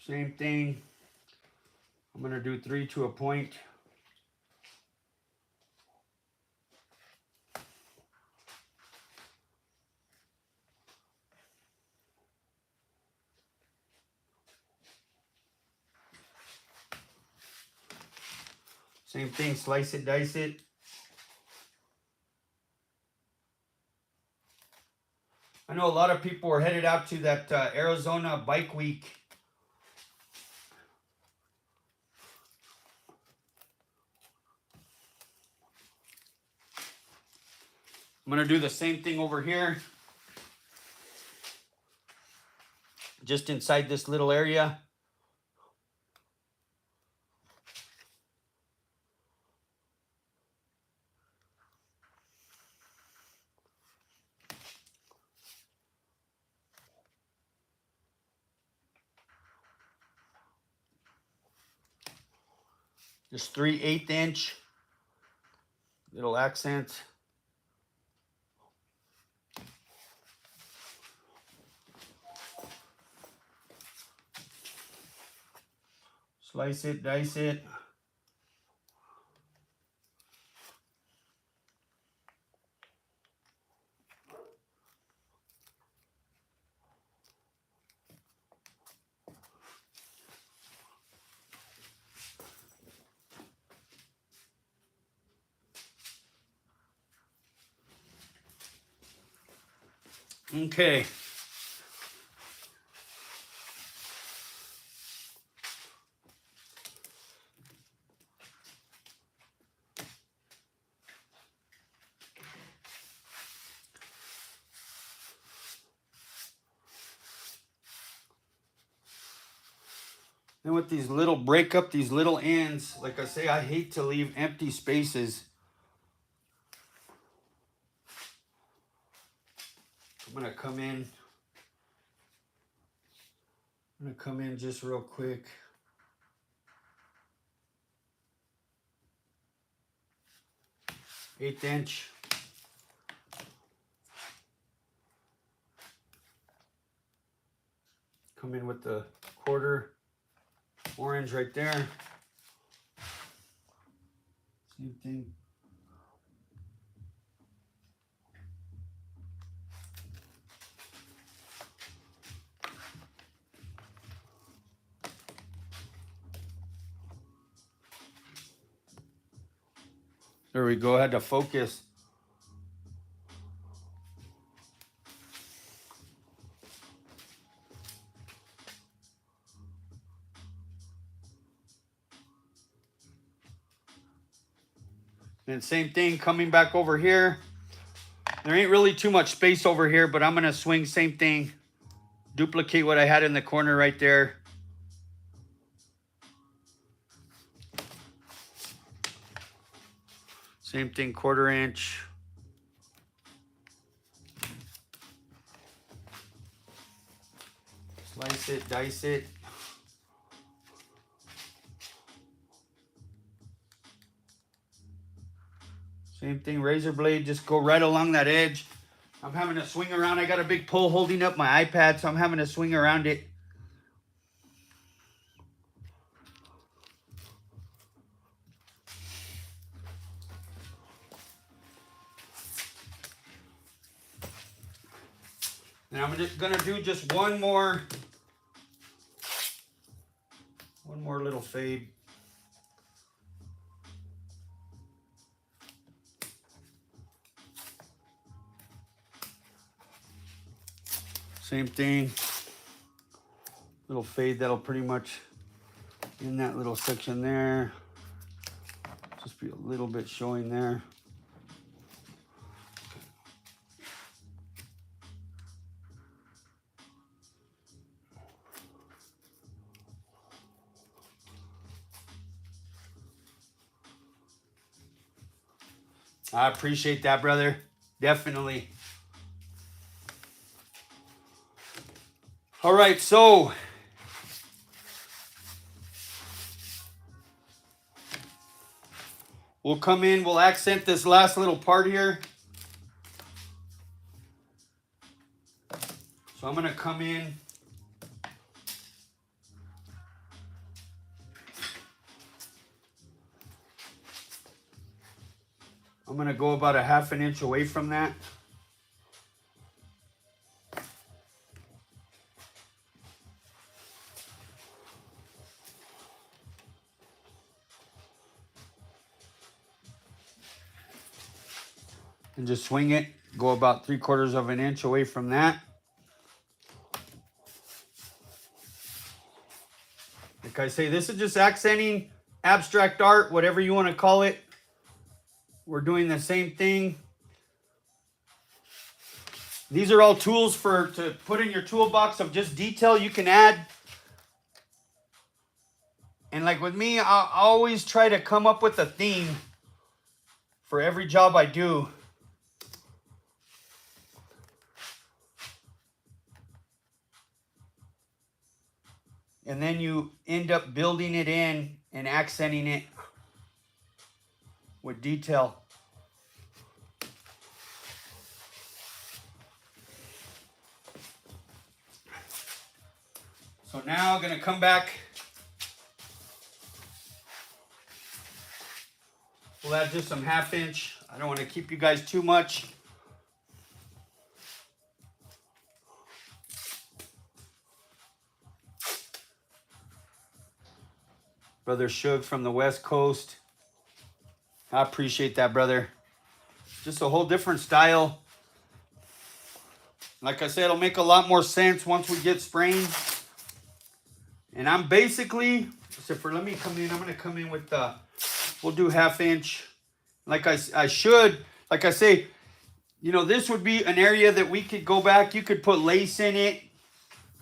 Same thing. I'm going to do 3 to a point. Same thing, slice it, dice it. I know a lot of people are headed out to that Arizona Bike Week. I'm going to do the same thing over here. Just inside this little area. Just 3/8 inch little accents. Slice it, dice it. Okay. And with these little breakup, these little ends, like I say, I hate to leave empty spaces. I'm going to come in. I'm going to come in just real quick. Eighth inch. Come in with the 1/4 orange right there. Same thing. There we go. I had to focus. And same thing, coming back over here. There ain't really too much space over here, but I'm going to swing same thing. Duplicate what I had in the corner right there. Same thing, 1/4 inch. Slice it, dice it. Same thing, razor blade, just go right along that edge. I'm having to swing around. I got a big pole holding up my iPad, so I'm having to swing around it. And I'm just gonna do just one more little fade. Same thing, little fade that'll pretty much in that little section there. Just be a little bit showing there. I appreciate that, brother. Definitely. All right, so we'll come in, we'll accent this last little part here. So I'm going to come in. I'm going to go about a 1/2 inch away from that. And just swing it. Go about 3/4 of an inch away from that. Like I say, this is just accenting, abstract art, whatever you want to call it. We're doing the same thing. These are all tools to put in your toolbox of just detail you can add. And like with me, I always try to come up with a theme for every job I do. And then you end up building it in and accenting it with detail. So now I'm going to come back. We'll add just some 1/2 inch. I don't want to keep you guys too much. Brother Shug from the West Coast. I appreciate that, brother. Just a whole different style. Like I said, it'll make a lot more sense once we get spraying. And I'm basically, except for let me come in, I'm going to come in with, we'll do 1/2 inch. Like I say, you know, this would be an area that we could go back. You could put lace in it.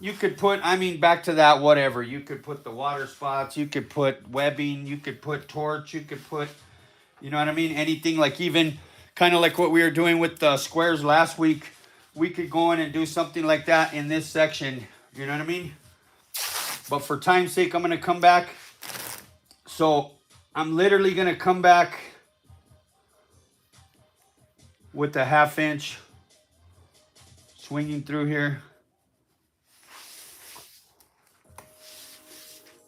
You could put, I mean, back to that, whatever. You could put the water spots. You could put webbing. You could put torch. You could put, you know what I mean? Anything like even kind of like what we were doing with the squares last week. We could go in and do something like that in this section. You know what I mean? But for time's sake, I'm going to come back. So I'm literally going to come back with a 1/2 inch swinging through here.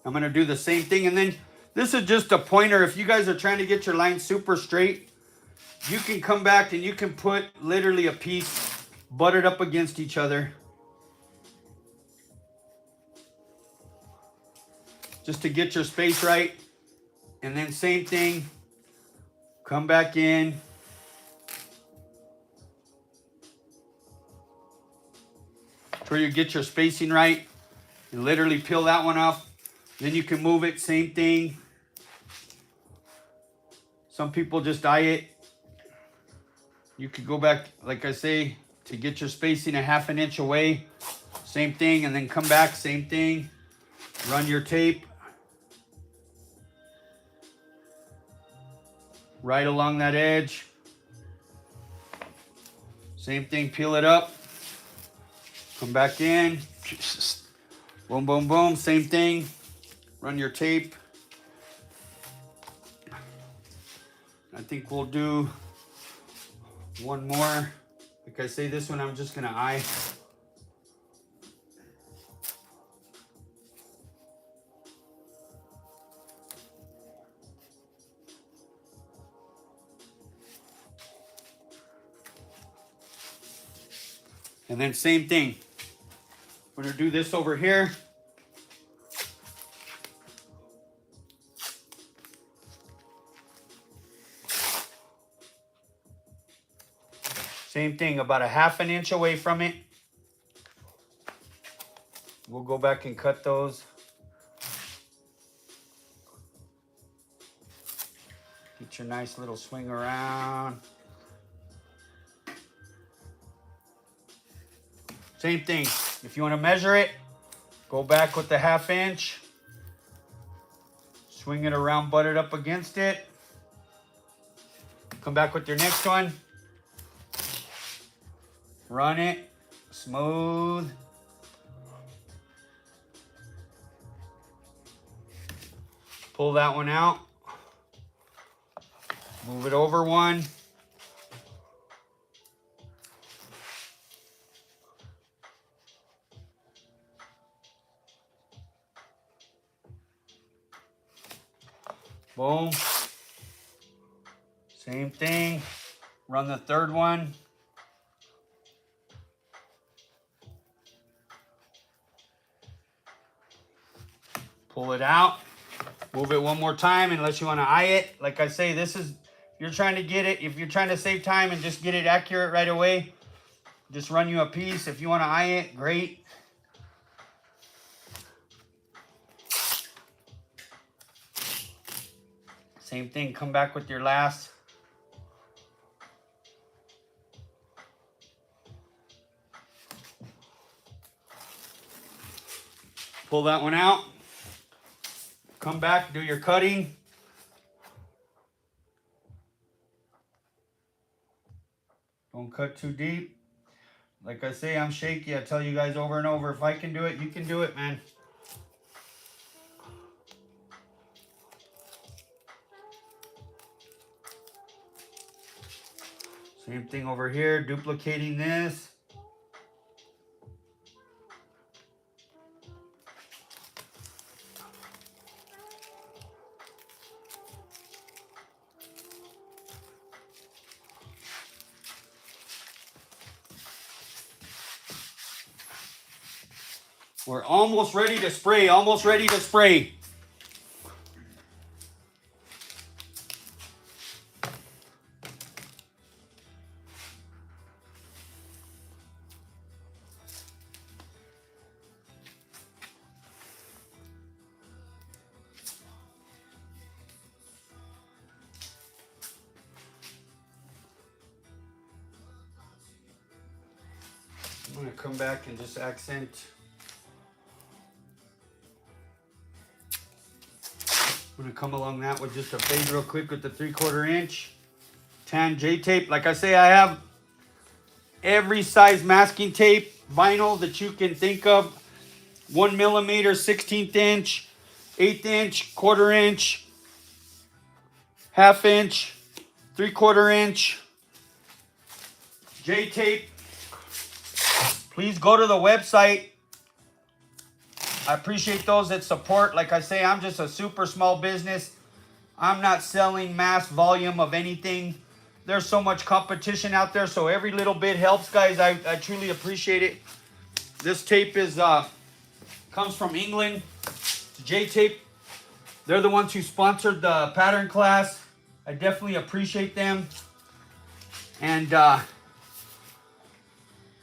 I'm going to do the same thing. And then this is just a pointer. If you guys are trying to get your line super straight, you can come back and you can put literally a piece buttered up against each other. Just to get your space right. And then same thing. Come back in. Where you get your spacing right. You literally peel that one off. Then you can move it, same thing. Some people just eye it. You could go back, like I say, to get your spacing a 1/2 inch away. Same thing, and then come back, same thing. Run your tape. Right along that edge. Same thing, peel it up. Come back in. Boom, boom, boom, same thing. Run your tape. I think we'll do one more. Like I say, this one I'm just gonna eye. And then same thing. We're gonna do this over here. Same thing, about a 1/2 inch away from it. We'll go back and cut those. Get your nice little swing around. Same thing. If you want to measure it, go back with the 1/2 inch. Swing it around, butt it up against it. Come back with your next one. Run it. Smooth. Pull that one out. Move it over one. Boom. Same thing. Run the third one. Pull it out. Move it one more time unless you want to eye it. Like I say, this is, you're trying to get it, if you're trying to save time and just get it accurate right away, just run you a piece. If you want to eye it, great. Same thing, come back with your last. Pull that one out. Come back, do your cutting. Don't cut too deep. Like I say, I'm shaky. I tell you guys over and over, if I can do it, you can do it, man. Same thing over here, duplicating this. We're almost ready to spray, almost ready to spray. I'm going to come back and just accent. I'm going to come along that with just a fade real quick with the 3/4 inch tan J tape. Like I say, I have every size masking tape, vinyl that you can think of. 1 millimeter, 16th inch, 1/8 inch, 1/4 inch, 1/2 inch, 3/4 inch J tape. Please go to the website. I appreciate those that support. Like I say, I'm just a super small business. I'm not selling mass volume of anything. There's so much competition out there, so every little bit helps, guys. I truly appreciate it. This tape is comes from England. It's J tape. They're the ones who sponsored the pattern class. I definitely appreciate them. And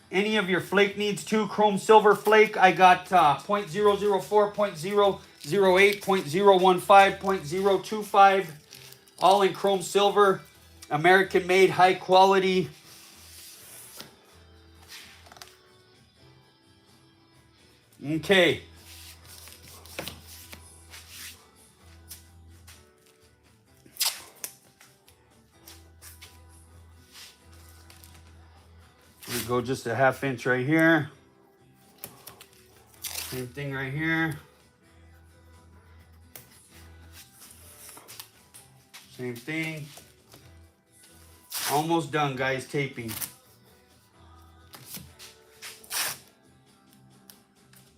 any of your flake needs too, chrome silver flake, I got 0.004, 0.008, 0.015, 0.025, all in chrome silver, American made, high quality. Okay. We go just a 1/2 inch right here. Same thing right here. Same thing. Almost done, guys, taping.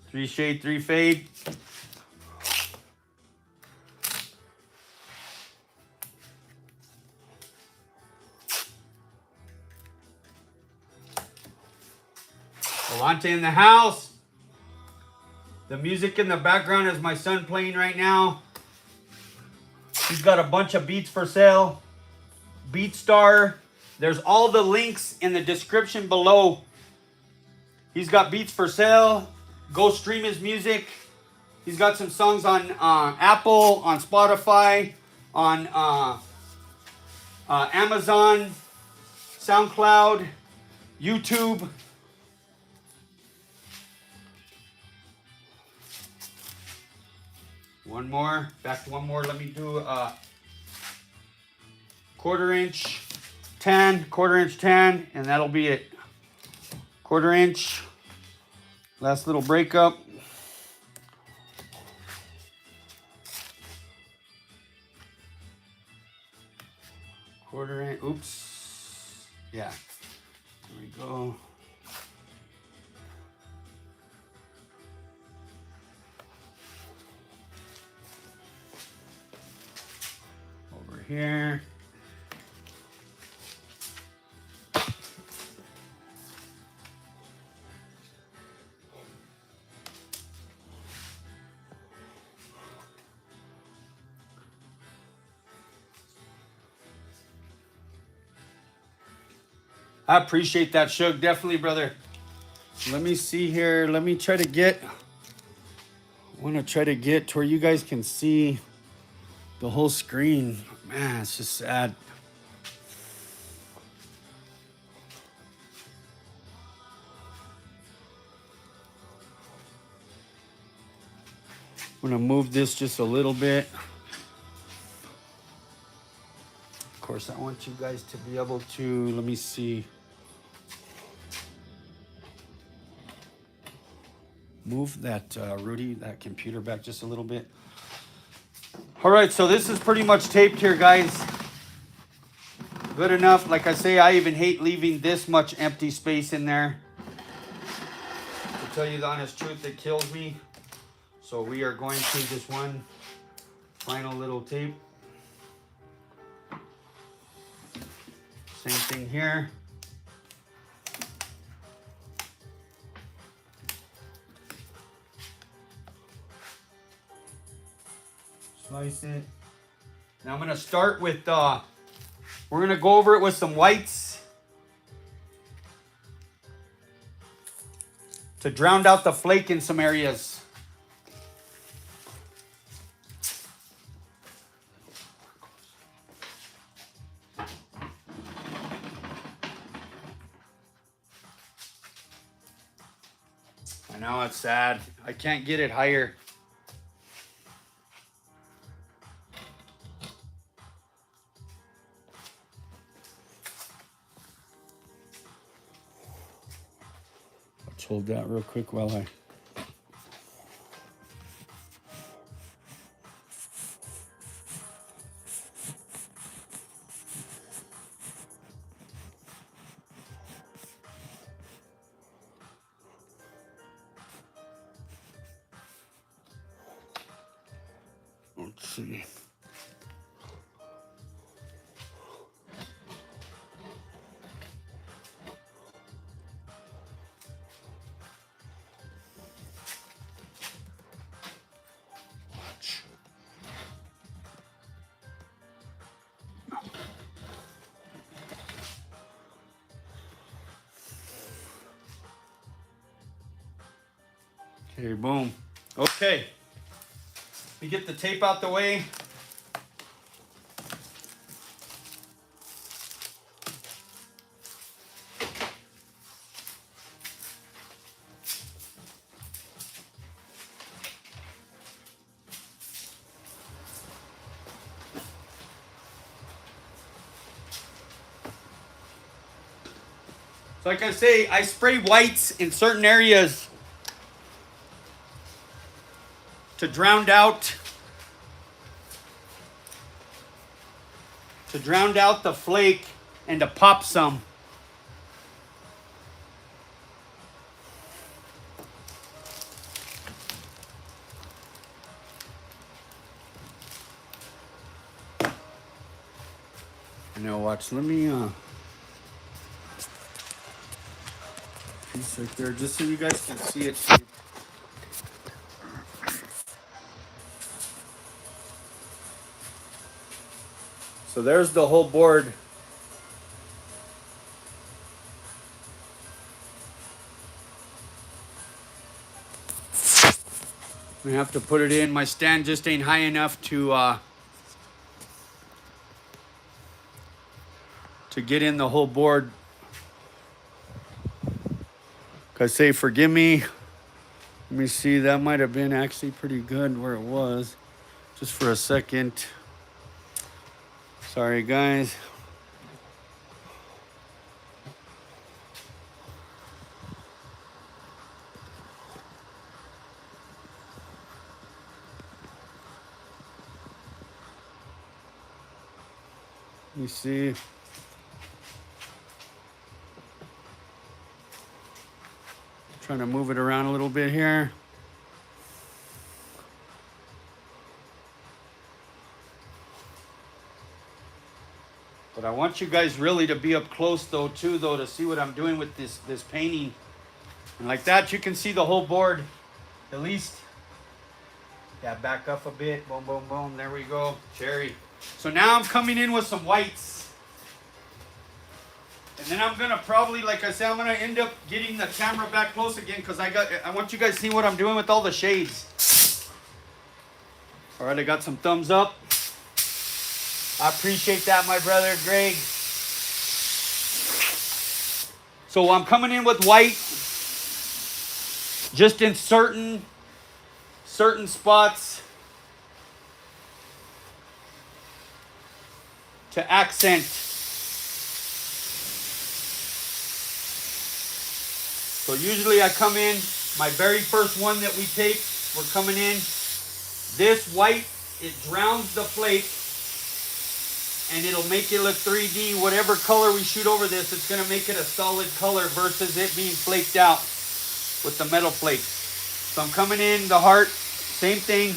3 shade, 3 fade. Volante in the house. The music in the background is my son playing right now. He's got a bunch of beats for sale. BeatStar. There's all the links in the description below. He's got beats for sale. Go stream his music. He's got some songs on Apple, on Spotify, on Amazon, SoundCloud, YouTube. One more, back to one more. Let me do a 1/4 inch tan, 1/4 inch tan, and that'll be it. 1/4 inch, last little breakup. Quarter inch, oops. Yeah, there we go. Over here. I appreciate that, Shug. Definitely, brother. Let me see here. Let me try to get... I want to try to get to where you guys can see the whole screen. Man, it's just sad. I'm going to move this just a little bit. Of course, I want you guys to be able to... Let me see... Move that, Rudy, that computer back just a little bit. All right, so this is pretty much taped here, guys. Good enough. Like I say, I even hate leaving this much empty space in there. To tell you the honest truth, it kills me. So we are going to just one final little tape. Same thing here. Slice it. Now I'm going to start with, we're going to go over it with some whites to drown out the flake in some areas. I know it's sad. I can't get it higher. Hold that real quick while I... Let's see. Okay, boom. Okay. We get the tape out the way. So like I say, I spray whites in certain areas to drown out the flake and to pop some. Now watch, let me piece right there just so you guys can see it. So there's the whole board. I have to put it in. My stand just ain't high enough to to get in the whole board. I say, forgive me. Let me see, that might have been actually pretty good where it was. Just for a second. Sorry, guys. Let me see. Trying to move it around a little bit here. But I want you guys really to be up close though too though to see what I'm doing with this painting. And like that you can see the whole board at least. Yeah, back up a bit. Boom, boom, boom. There we go. Cherry. So now I'm coming in with some whites. And then I'm going to probably, like I said, I'm going to end up getting the camera back close again because I want you guys to see what I'm doing with all the shades. All right, I got some thumbs up. I appreciate that, my brother, Greg. So I'm coming in with white. Just in certain spots to accent. So usually I come in, my very first one that we take, we're coming in. This white, it drowns the flake and it'll make it look 3D. Whatever color we shoot over this, it's going to make it a solid color versus it being flaked out with the metal flake. So I'm coming in the heart, same thing.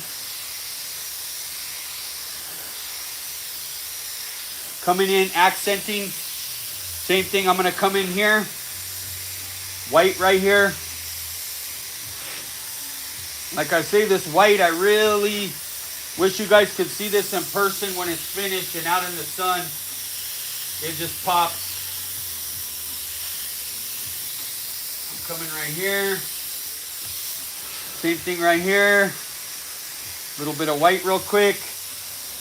Coming in, accenting, same thing. I'm going to come in here, white right here. Like I say, this white, I really wish you guys could see this in person when it's finished and out in the sun. It just pops. I'm coming right here. Same thing right here. A little bit of white real quick.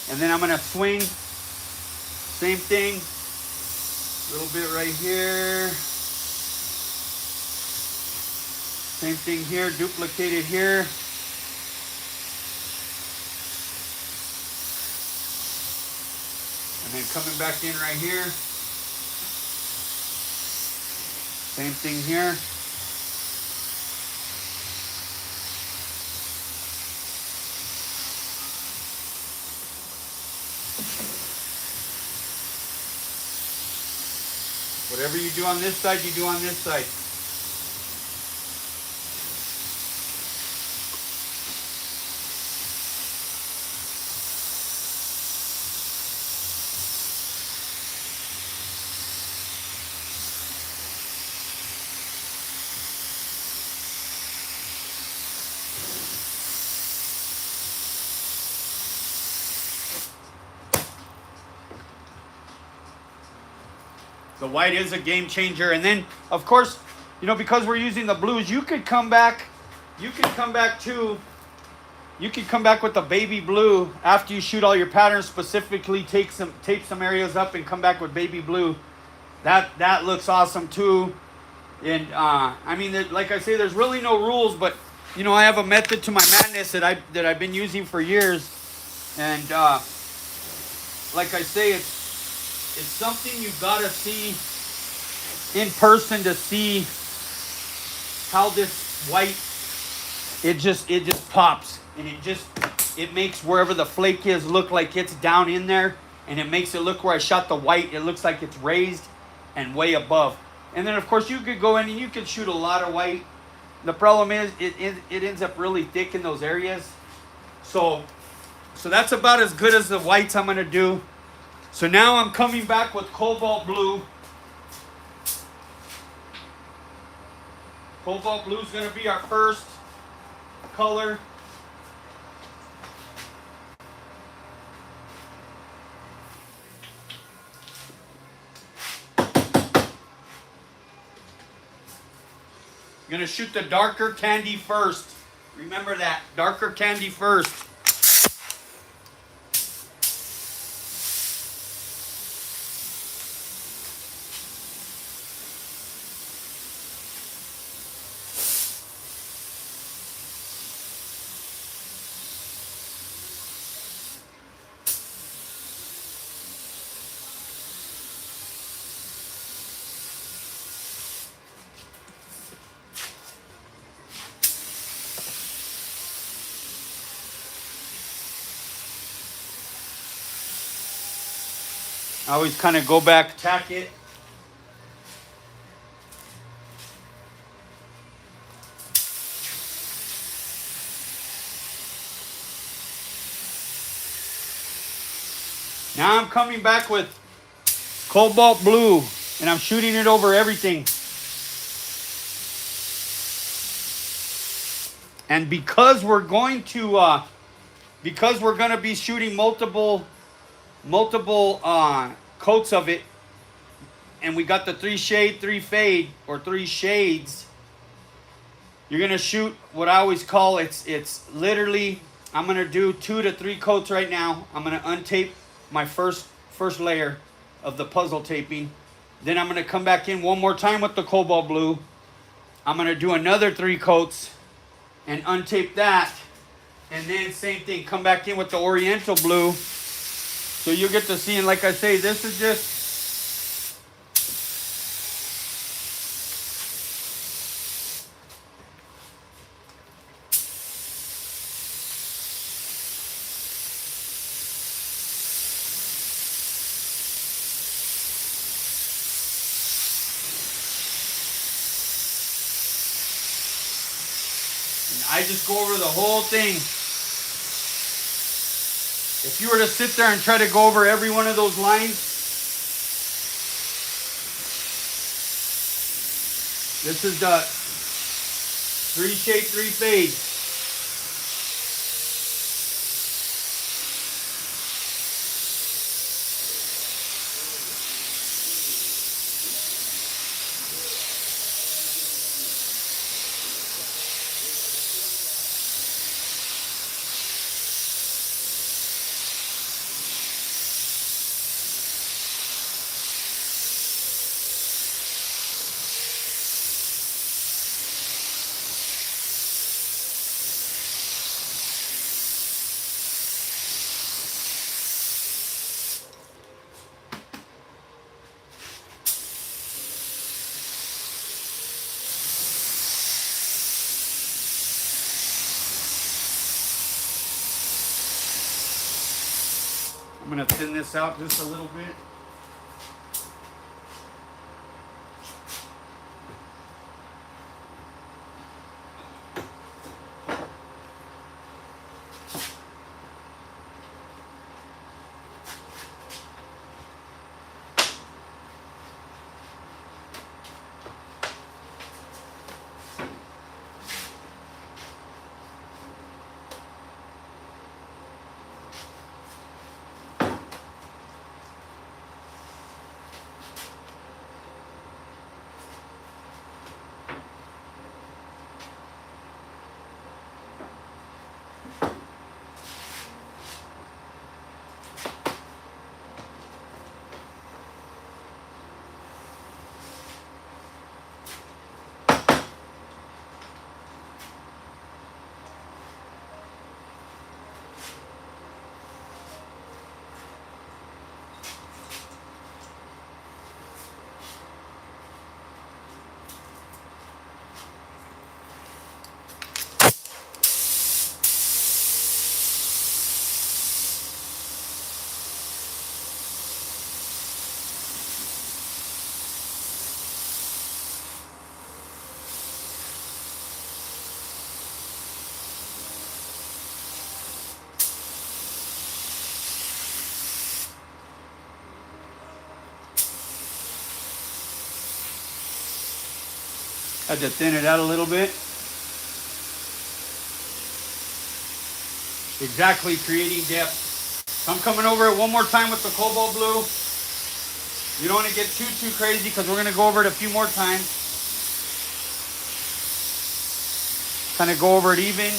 And then I'm going to swing. Same thing. A little bit right here. Same thing here. Duplicated here. And then coming back in right here. Same thing here. Whatever you do on this side, you do on this side. The white is a game changer. And then, of course, you know, because we're using the blues, you could come back with the baby blue after you shoot all your patterns, specifically tape some areas up and come back with baby blue. That looks awesome too. And I mean, like I say, there's really no rules, but you know, I have a method to my madness that I've been using for years. And like I say, it's something you've got to see in person to see how this white, it just pops, and it makes wherever the flake is look like it's down in there, and it makes it look where I shot the white, it looks like it's raised and way above. And then of course you could go in and you could shoot a lot of white. The problem is it ends up really thick in those areas. So that's about as good as the whites I'm going to do. So now I'm coming back with cobalt blue. Cobalt blue is going to be our first color. I'm going to shoot the darker candy first. Remember that, darker candy first. I always kind of go back, tack it. Now I'm coming back with cobalt blue, and I'm shooting it over everything. And because we're going to be shooting multiple coats of it, and we got the 3 shade, 3 fade, or 3 shades, you're gonna shoot what I always call it's literally, I'm gonna do 2 to 3 coats right now. I'm gonna untape my first layer of the puzzle taping. Then I'm gonna come back in one more time with the cobalt blue. I'm gonna do another 3 coats and untape that. And then same thing, come back in with the oriental blue. So you'll get to see, and like I say, this is just, I just go over the whole thing. If you were to sit there and try to go over every one of those lines, this is the 3 shade, 3 fade. I'm going to thin this out just a little bit. Had to thin it out a little bit. Exactly, creating depth. So I'm coming over it one more time with the cobalt blue. You don't want to get too crazy because we're going to go over it a few more times. Kind of go over it even.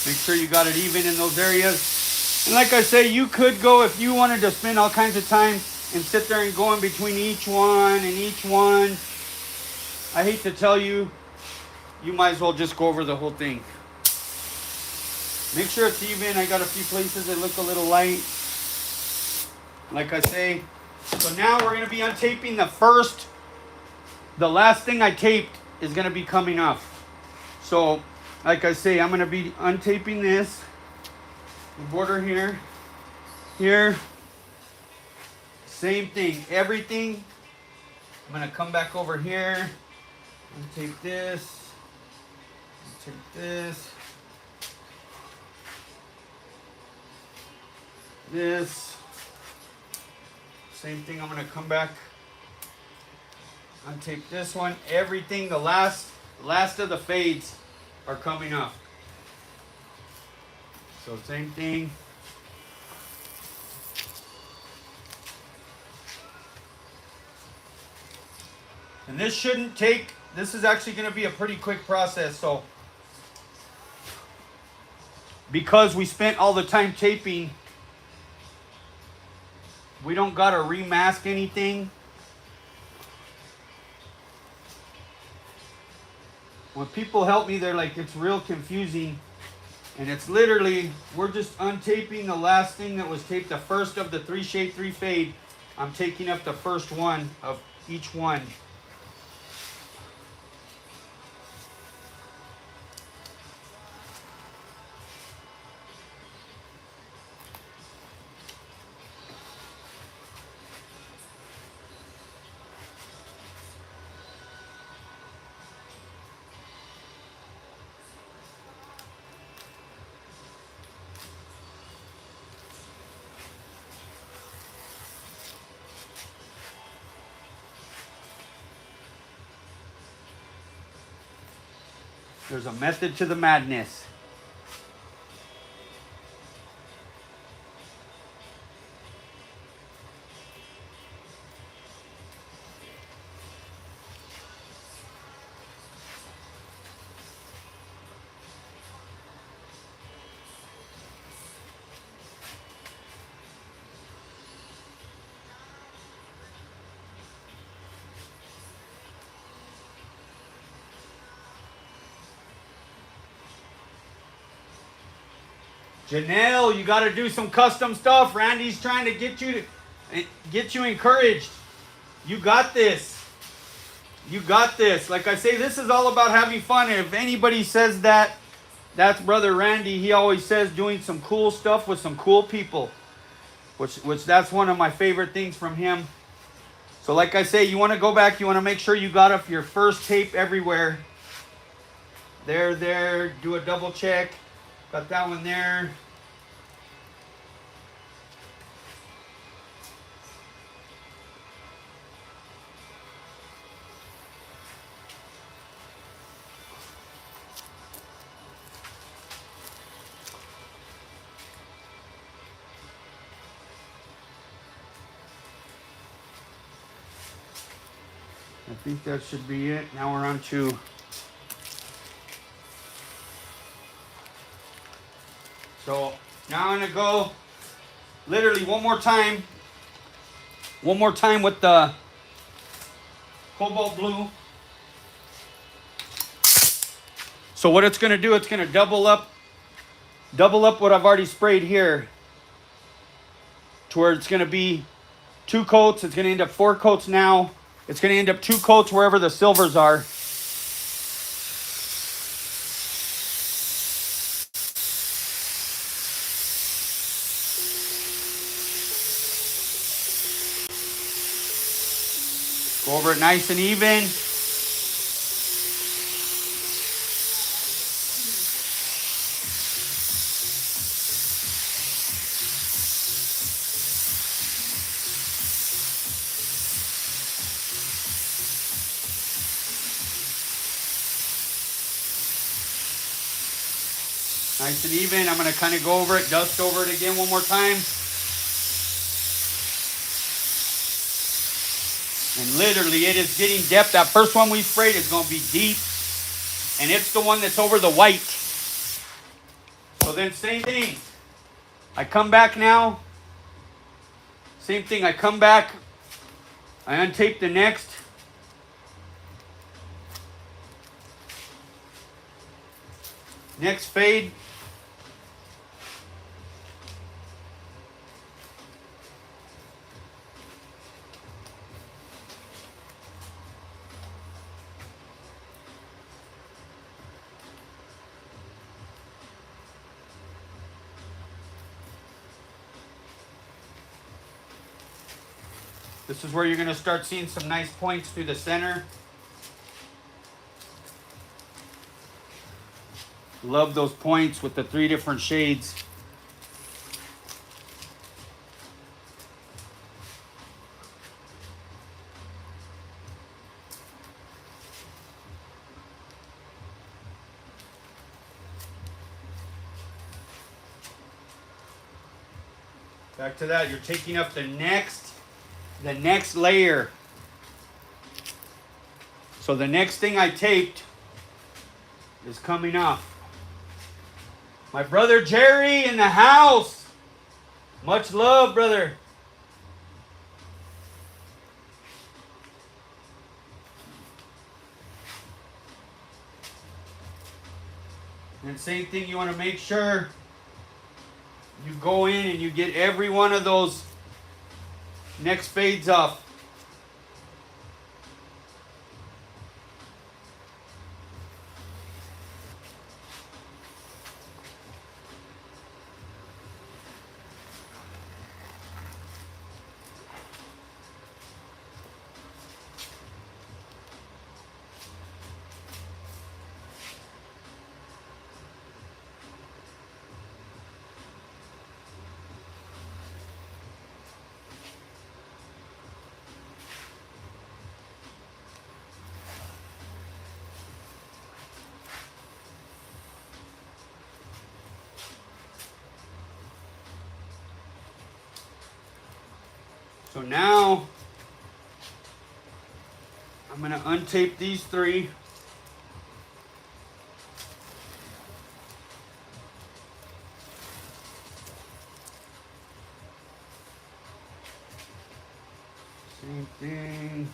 Make sure you got it even in those areas. And like I say, you could go, if you wanted to spend all kinds of time and sit there and go in between each one and each one. I hate to tell you, you might as well just go over the whole thing. Make sure it's even. I got a few places that look a little light. like I say. So now we're going to be untaping the last thing I taped is going to be coming off. So, like I say, I'm going to be untaping this, the border here, here, same thing, everything. I'm going to come back over here, untape this, untape this, same thing, I'm going to come back, untape this one, everything, the last of the fades are coming off. So same thing. And this shouldn't take, this is actually going to be a pretty quick process. So because we spent all the time taping, we don't got to remask anything. When people help me, they're like, it's real confusing. And it's literally, we're just untaping the last thing that was taped, the first of the 3 shade, 3 fade. I'm taking up the first one of each one. There's a method to the madness. Janelle, you got to do some custom stuff. Randy's trying to get you encouraged. You got this. You got this. Like I say, this is all about having fun. And if anybody says that, that's Brother Randy. He always says doing some cool stuff with some cool people, which that's one of my favorite things from him. So like I say, you want to go back. You want to make sure you got up your first tape everywhere. There. Do a double check. Got that one there. I think that should be it. Now we're on to so now I'm going to go literally one more time with the cobalt blue. So what it's going to do, it's going to double up what I've already sprayed here to where it's going to be 2 coats. It's going to end up 4 coats now. It's going to end up 2 coats wherever the silvers are. Go over it nice and even. Nice and even. I'm going to kind of go over it, dust over it again one more time. And literally, it is getting depth. That first one we sprayed is going to be deep. And it's the one that's over the white. So then same thing. I come back now. Same thing. I come back. I untape the next. Next fade. This is where you're going to start seeing some nice points through the center. Love those points with the 3 different shades. Back to that, you're taking up the next layer. So the next thing I taped is coming off. My brother Jerry in the house. Much love, brother. And same thing, you want to make sure you go in and you get every one of those next fades off. So now I'm going to untape these 3. Same thing.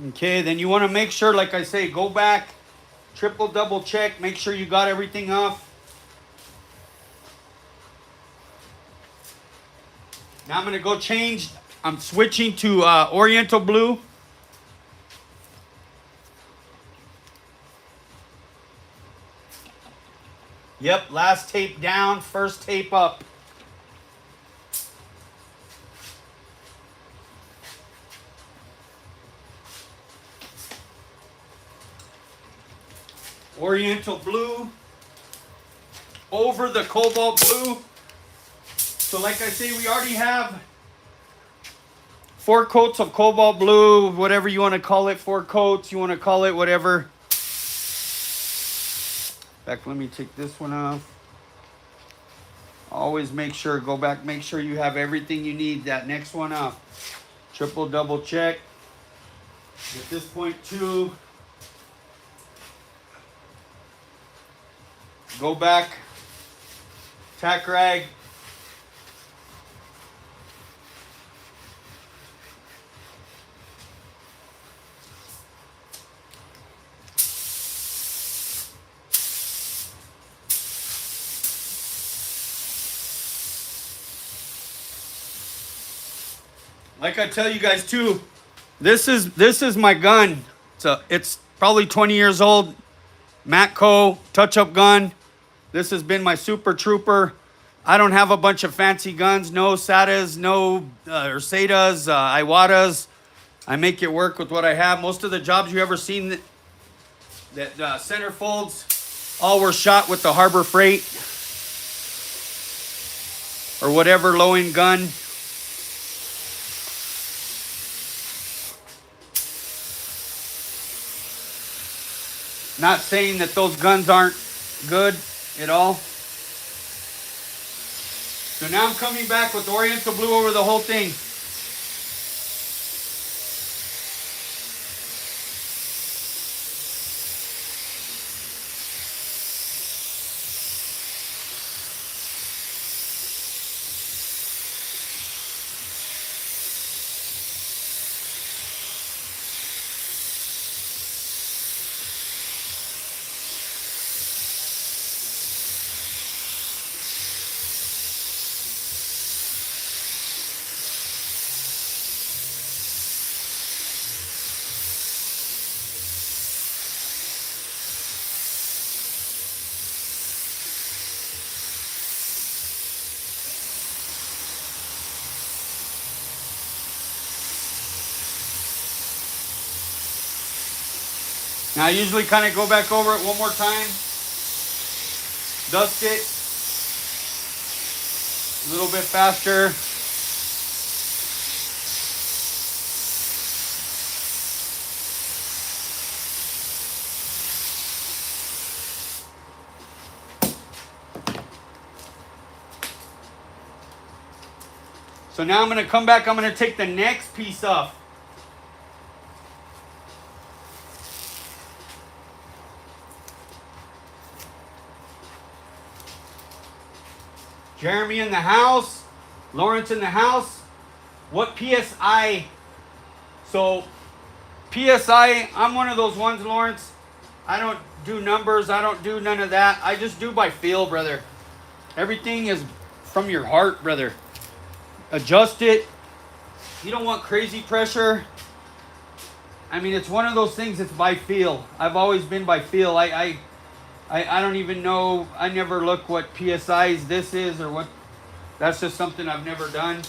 Okay, then you want to make sure, like I say, go back, triple double check, make sure you got everything off. Now I'm going to go change. I'm switching to Oriental Blue. Yep, last tape down, first tape up. Oriental Blue over the Cobalt Blue. So like I say, we already have 4 coats of Cobalt Blue, whatever you want to call it, 4 coats, you want to call it whatever. In fact, let me take this one off. Always make sure, go back, make sure you have everything you need. That next one off. Triple double check. At this point too, go back, tack rag. Like I tell you guys too, this is my gun. It's probably 20 years old. Matco touch-up gun. This has been my Super Trooper. I don't have a bunch of fancy guns. No SATAs, no Ursadas, Iwatas. I make it work with what I have. Most of the jobs you ever seen that centerfolds, all were shot with the Harbor Freight or whatever low-end gun. Not saying that those guns aren't good at all. So now I'm coming back with Oriental Blue over the whole thing. Now I usually kind of go back over it one more time, dust it a little bit faster. So now I'm going to come back, I'm going to take the next piece off. Jeremy in the house, Lawrence in the house. What PSI? So PSI, I'm one of those ones, Lawrence. I don't do numbers, I don't do none of that. I just do by feel, brother. Everything is from your heart, brother. Adjust it. You don't want crazy pressure. I mean, it's one of those things, it's by feel. I've always been by feel. I don't even know. I never look what PSIs this is or what. That's just something I've never done.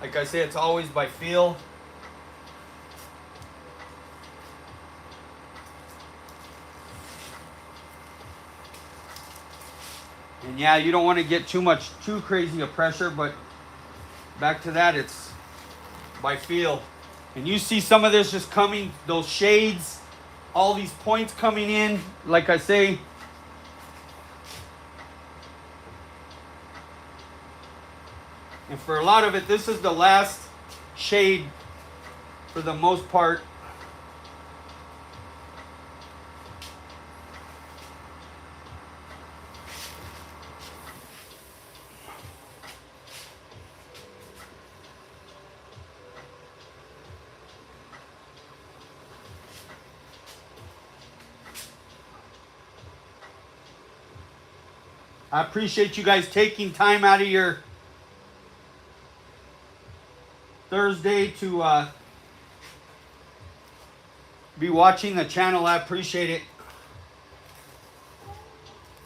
Like I say, it's always by feel. And yeah, you don't want to get too crazy of pressure, but back to that, it's by feel. And you see some of this just coming, those shades, all these points coming in, like I say. And for a lot of it, this is the last shade for the most part. I appreciate you guys taking time out of your Thursday to be watching the channel. I appreciate it.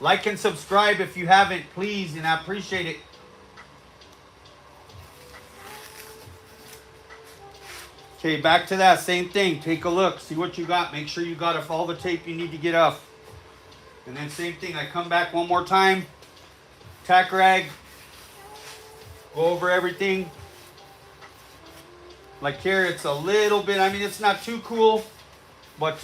Like and subscribe if you haven't, please, and I appreciate it. Okay, back to that same thing. Take a look, see what you got. Make sure you got all the tape you need to get off. And then same thing, I come back one more time, tack rag, go over everything. Like here, it's a little bit, I mean, it's not too cool, but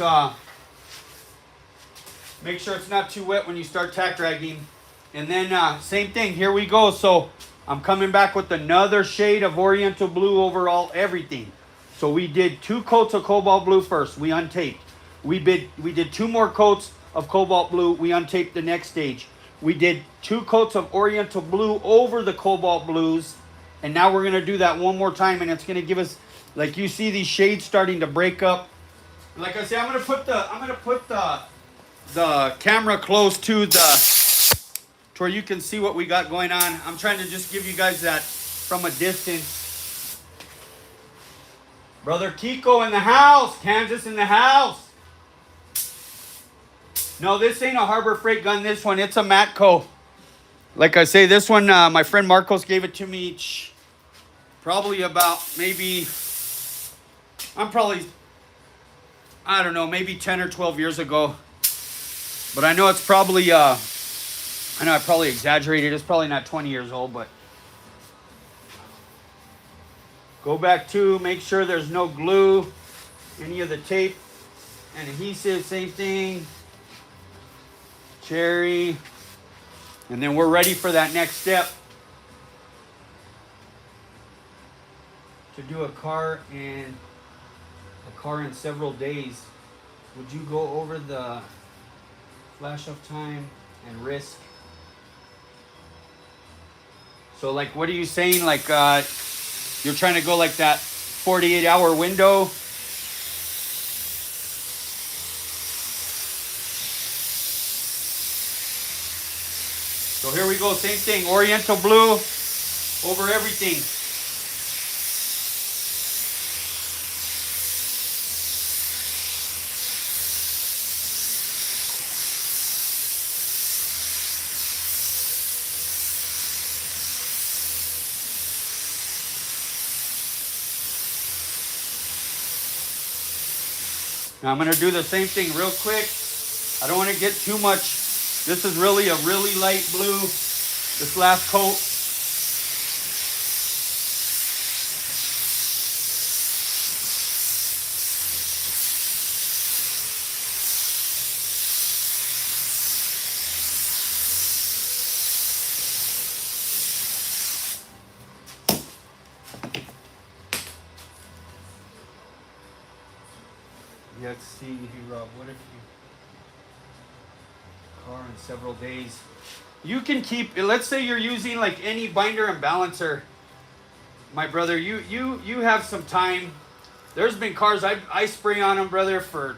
make sure it's not too wet when you start tack ragging. And then same thing, here we go. So I'm coming back with another shade of Oriental Blue over everything. So we did 2 coats of Cobalt Blue first, we untaped. We did 2 more coats of Cobalt Blue, we untaped the next stage. We did 2 coats of Oriental Blue over the Cobalt Blues. And now we're gonna do that one more time, and it's gonna give us, like you see these shades starting to break up. Like I say, I'm gonna put the camera close to where you can see what we got going on. I'm trying to just give you guys that from a distance. Brother Kiko in the house, Kansas in the house. No, this ain't a Harbor Freight gun, this one, it's a Matco. Like I say, this one, my friend Marcos gave it to me probably about maybe, I don't know, maybe 10 or 12 years ago. But I know it's probably, I know I probably exaggerated. It's probably not 20 years old, but. Go back to, make sure there's no glue, any of the tape and adhesive, same thing. Cherry. And then we're ready for that next step. To do a car in several days. Would you go over the flash of time and risk? So like, what are you saying? Like you're trying to go like that 48-hour window? So here we go, same thing, Oriental Blue over everything. Now I'm going to do the same thing real quick. I don't want to get too much. This is really a really light blue, this last coat. Let's see here, Rob. What if you car in several days? You can keep. Let's say you're using like any binder and balancer, my brother. You have some time. There's been cars I spray on them, brother, for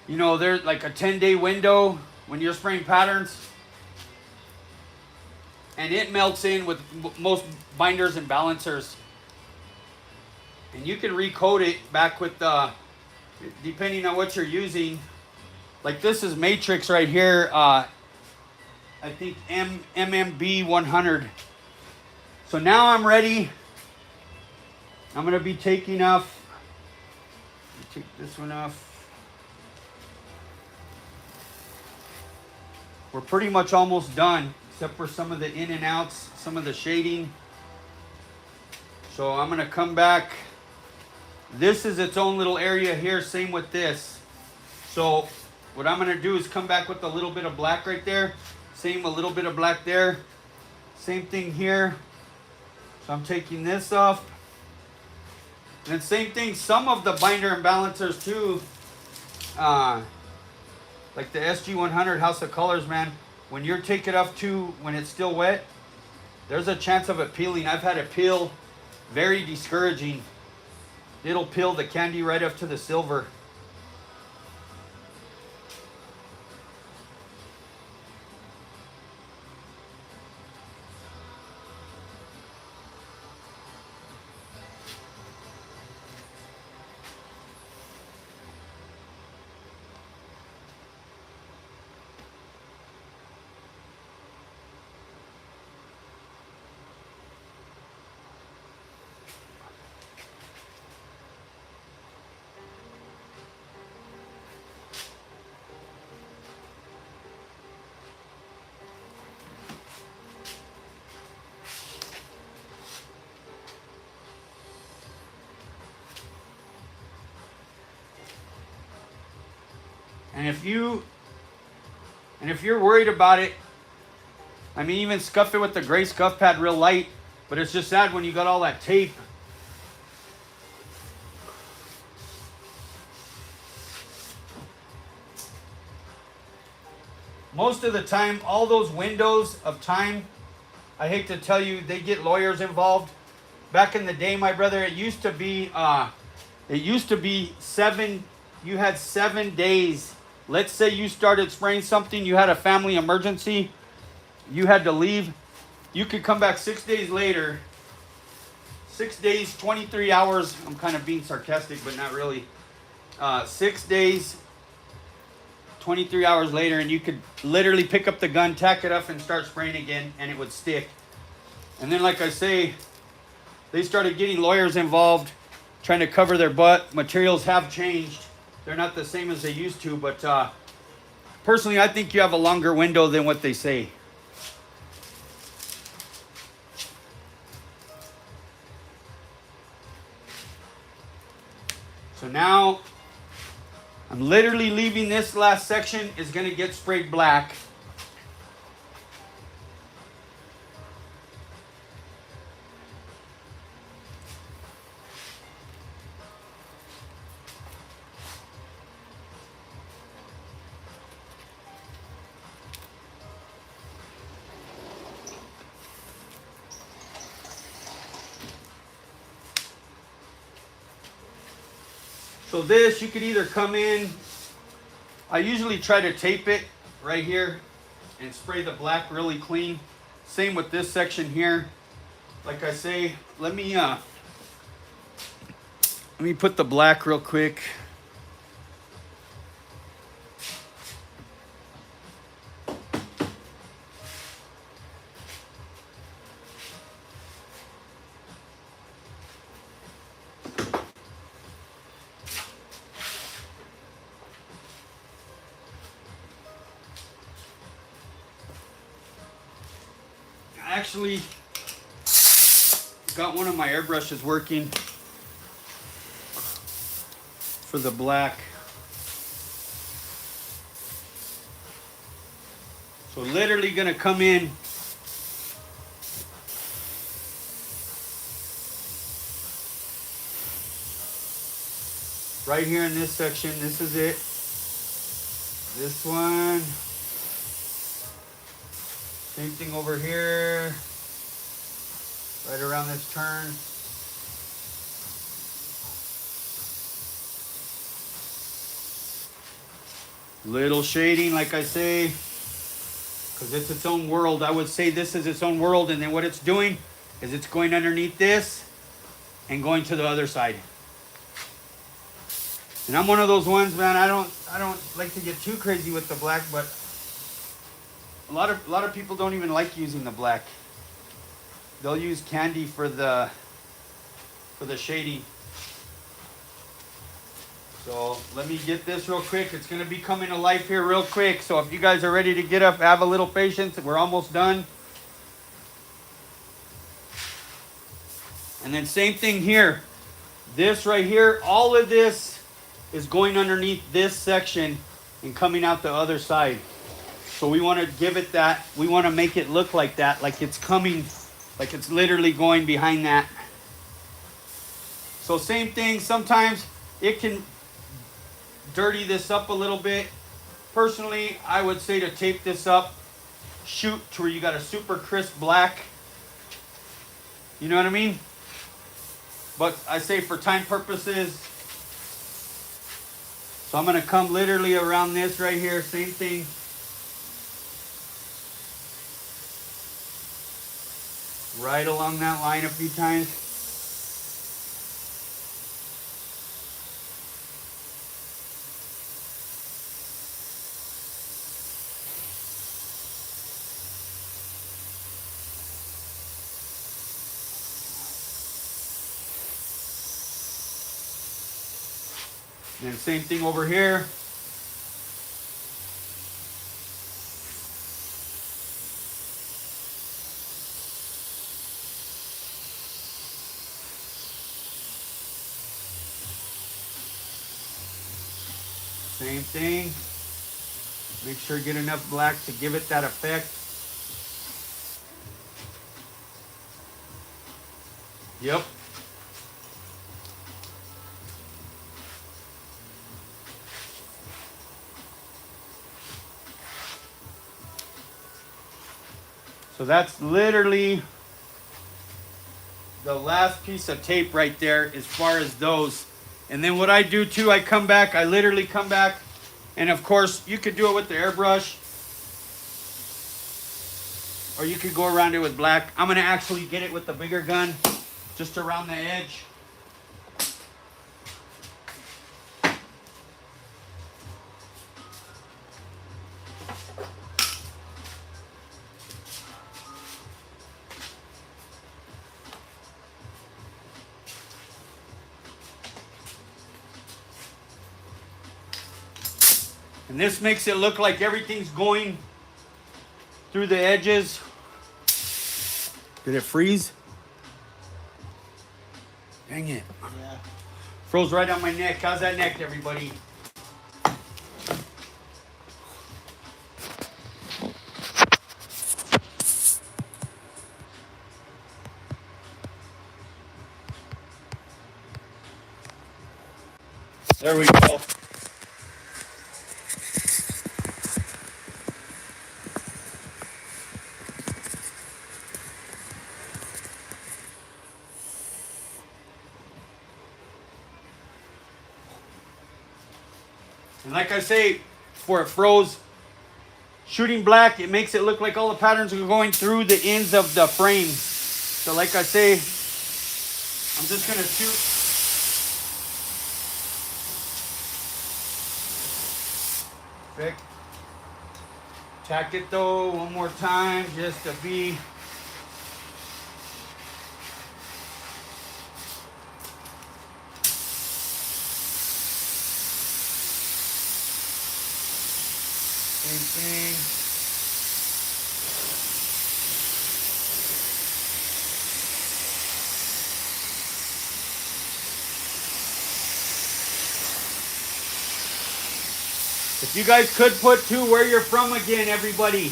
there's like a 10-day window when you're spraying Patternz, and it melts in with most binders and balancers. And you can recoat it back with, depending on what you're using. Like this is Matrix right here. I think MMB 100. So now I'm ready. I'm going to be taking off. Take this one off. We're pretty much almost done, except for some of the in and outs, some of the shading. So I'm going to come back. This is its own little area here, same with this. So what I'm going to do is come back with a little bit of black right there. Same, a little bit of black there. Same thing here. So I'm taking this off. And then same thing, some of the binder and balancers too. Like the SG100 House of Colors, man. When you take it off too, when it's still wet, there's a chance of it peeling. I've had it peel, very discouraging. It'll peel the candy right up to the silver. And if you're worried about it, I mean, even scuff it with the gray scuff pad real light, but it's just sad when you got all that tape. Most of the time, all those windows of time, I hate to tell you, they get lawyers involved. Back in the day, my brother, it used to be 7, you had 7 days. Let's say you started spraying something, you had a family emergency, you had to leave. You could come back 6 days later, 6 days, 23 hours. I'm kind of being sarcastic, but not really. 6 days, 23 hours later, and you could literally pick up the gun, tack it up, and start spraying again, and it would stick. And then, like I say, they started getting lawyers involved, trying to cover their butt. Materials have changed. They're not the same as they used to, but personally, I think you have a longer window than what they say. So now, I'm literally leaving this last section is going to get sprayed black. So this, you could either come in, I usually try to tape it right here and spray the black really clean. Same with this section here. Like I say, let me put the black real quick. actually got one of my airbrushes working for the black. So literally gonna come in right here in this section. This is it. This one. Same thing over here. Right around this turn. Little shading, like I say, because it's its own world. I would say this is its own world, and then what it's doing is it's going underneath this and going to the other side. And I'm one of those ones, man. I don't like to get too crazy with the black, but a lot of people don't even like using the black. They'll use candy for the shading. So let me get this real quick. It's gonna be coming to life here real quick. So if you guys are ready to get up, have a little patience. We're almost done. And then same thing here. This right here, all of this is going underneath this section and coming out the other side. So we want to give it that, we want to make it look like that, like it's coming, like it's literally going behind that. So same thing, sometimes it can dirty this up a little bit. Personally, I would say to tape this up, shoot to where you got a super crisp black. You know what I mean? But I say for time purposes, so I'm going to come literally around this right here, same thing. Right along that line a few times. And same thing over here. Same thing. Make sure you get enough black to give it that effect. Yep. So that's literally the last piece of tape right there as far as those. And then what I do too, I come back, I literally come back, and of course you could do it with the airbrush, or you could go around it with black. I'm gonna actually get it with the bigger gun, just around the edge. And this makes it look like everything's going through the edges. Did it freeze? Dang it. Yeah. Froze right on my neck. How's that neck, everybody? There we go. And like I say, before it froze, shooting black, it makes it look like all the patterns are going through the ends of the frame. So like I say, I'm just gonna shoot. Perfect. Tack it though one more time just to be. Same thing. If you guys could put too where you're from again, everybody.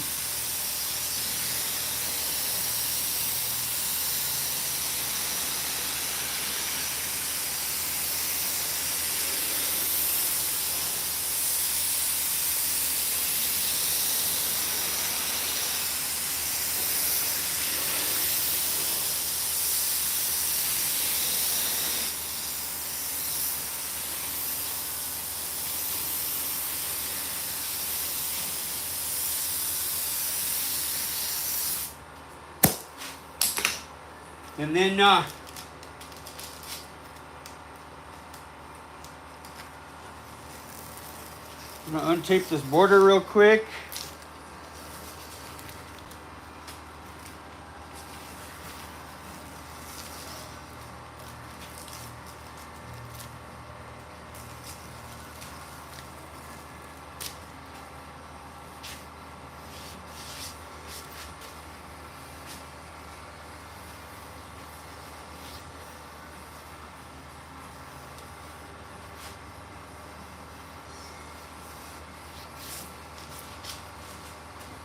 And then I'm gonna untape this border real quick.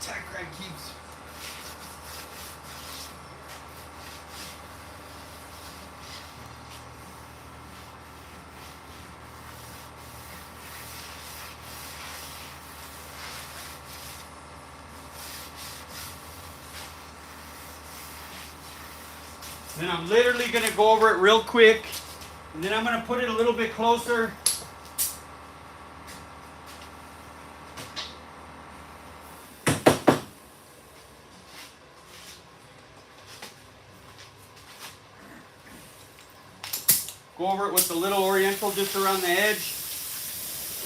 Tack rag keeps. Then I'm literally gonna go over it real quick, and then I'm gonna put it a little bit closer. Go over it with the little oriental just around the edge,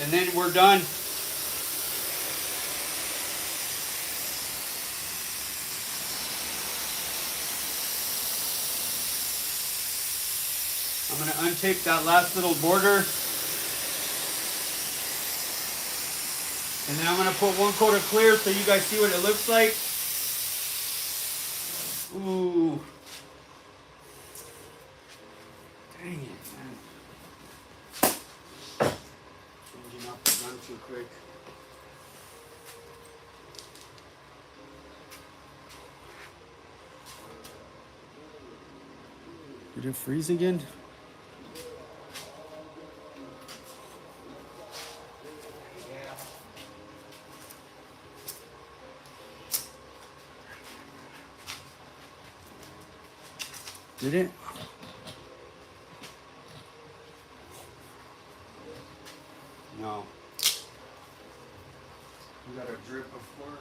and then we're done. I'm going to untape that last little border. And then I'm going to put one coat of clear so you guys see what it looks like. Ooh. Dang it, man. Changing up the gun too quick. Did it freeze again? Did it? No. We got a drip, of course.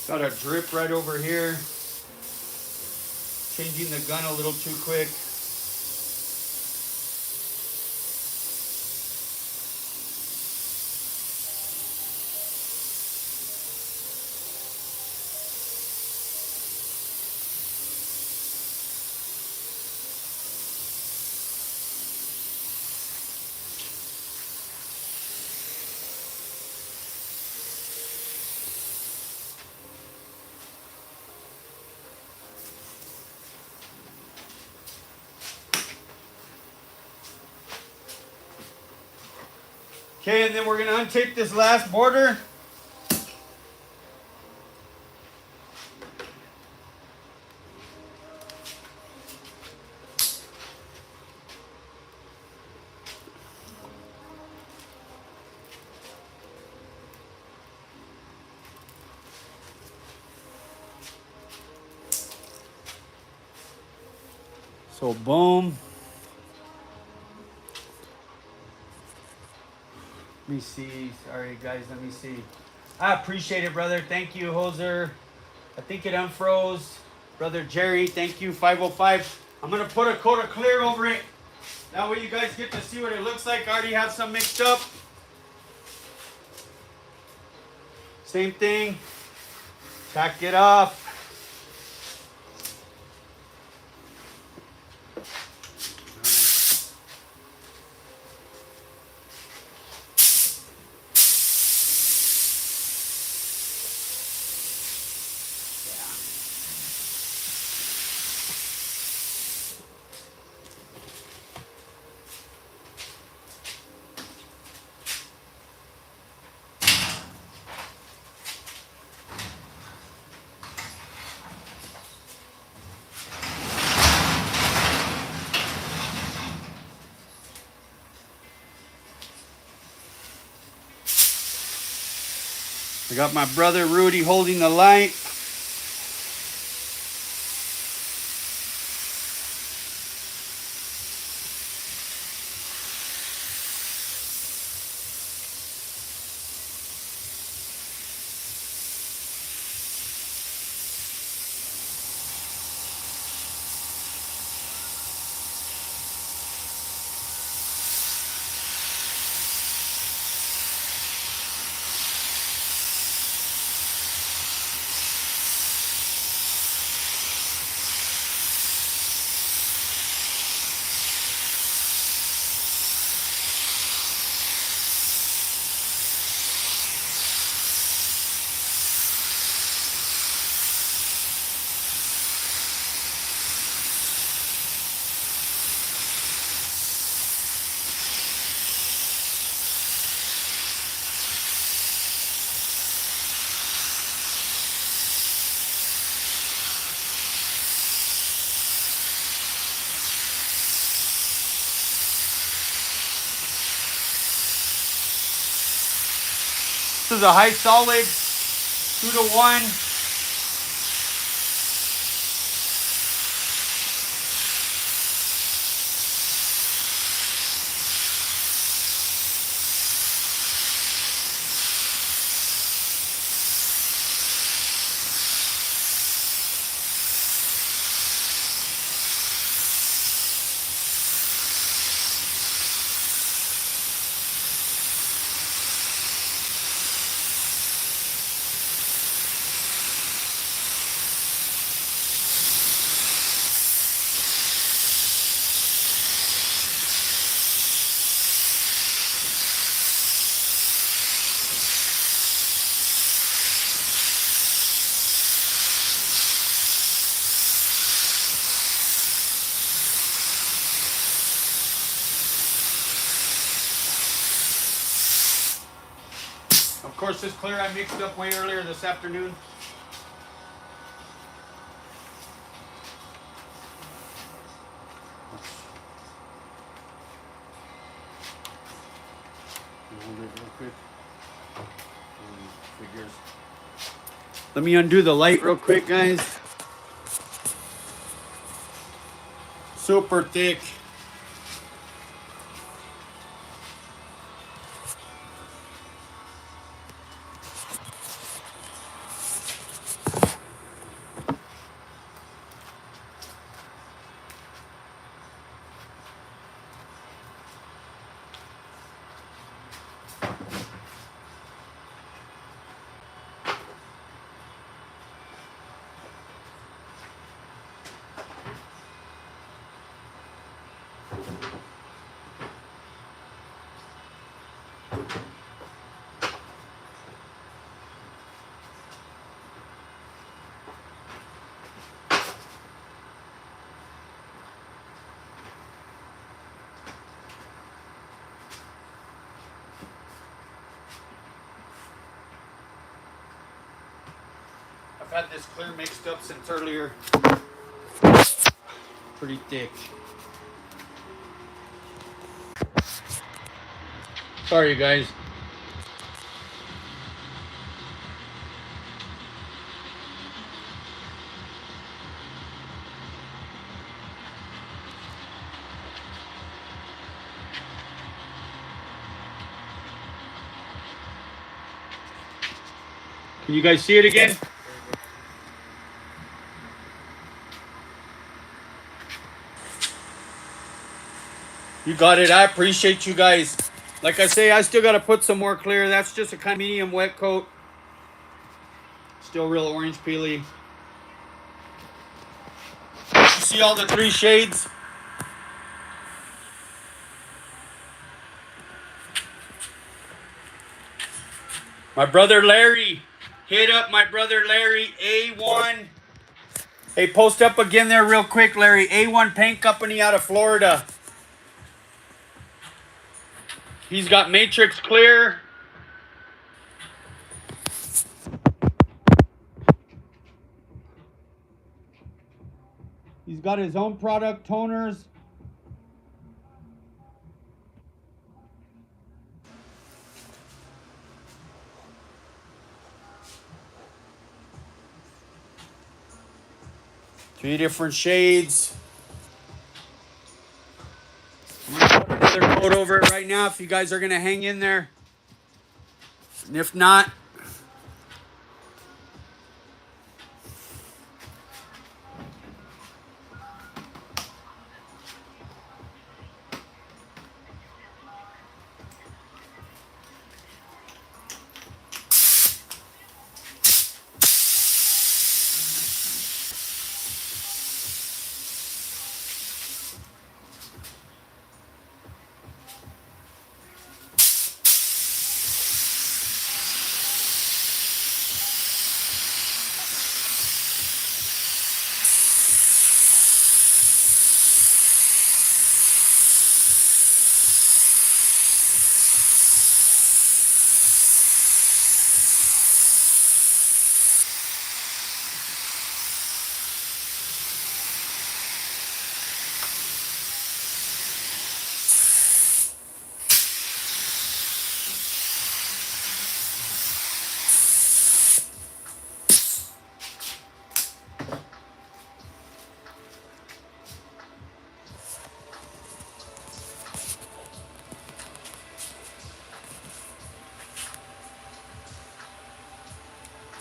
Got a drip right over here. Changing the gun a little too quick. Okay, and then we're gonna untape this last border. So boom. Let me see. Sorry guys, let me see. I appreciate it, brother. Thank you, Hoser. I think it unfroze. Brother Jerry, thank you, 505. I'm gonna put a coat of clear over it. That way you guys get to see what it looks like. I already have some mixed up. Same thing. Tack it up. I got my brother Rudy holding the light. This is a high solid 2-to-1. Of course, this clear I mixed up way earlier this afternoon. Let me undo the light real quick, guys. Super thick. I've had this clear mixed up since earlier. Pretty thick. Sorry, guys. Can you guys see it again? You got it. I appreciate you guys. Like I say, I still got to put some more clear. That's just a kind of medium wet coat. Still real orange peely. You see all the 3 shades? My brother Larry. Hit up my brother Larry, A1. Hey, post up again there real quick, Larry. A1 Paint Company out of Florida. He's got matrix clear. He's got his own product toners. Three different shades. I'm going to put another coat over it right now if you guys are going to hang in there. And if not,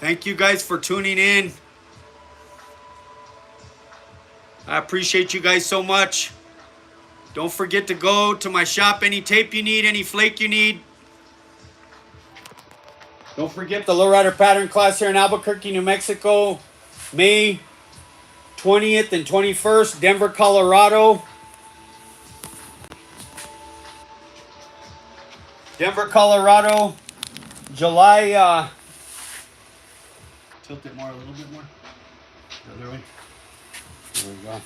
thank you guys for tuning in. I appreciate you guys so much. Don't forget to go to my shop. Any tape you need, any flake you need. Don't forget the lowrider pattern class here in Albuquerque, New Mexico. May 20th and 21st, Denver, Colorado. Denver, Colorado. July, tilt it more, a little bit more. The other way. There we go.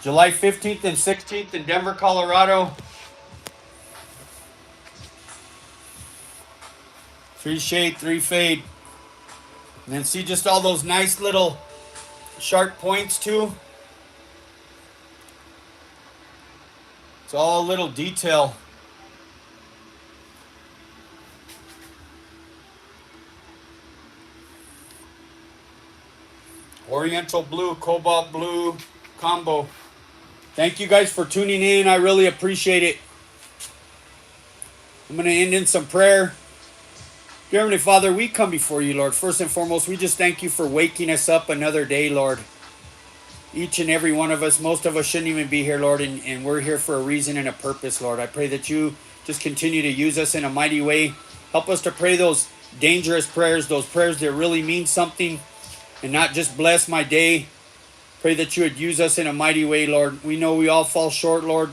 July 15th and 16th in Denver, Colorado. 3 shade, 3 fade. And then see just all those nice little sharp points too. It's all a little detail. Oriental blue, cobalt blue combo. Thank you guys for tuning in. I really appreciate it. I'm going to end in some prayer. Dear Heavenly Father, we come before you, Lord. First and foremost, we just thank you for waking us up another day, Lord. Each and every one of us, most of us shouldn't even be here, Lord, and we're here for a reason and a purpose, Lord. I pray that you just continue to use us in a mighty way. Help us to pray those dangerous prayers, those prayers that really mean something, and not just bless my day. Pray that you would use us in a mighty way, Lord. We know we all fall short, Lord.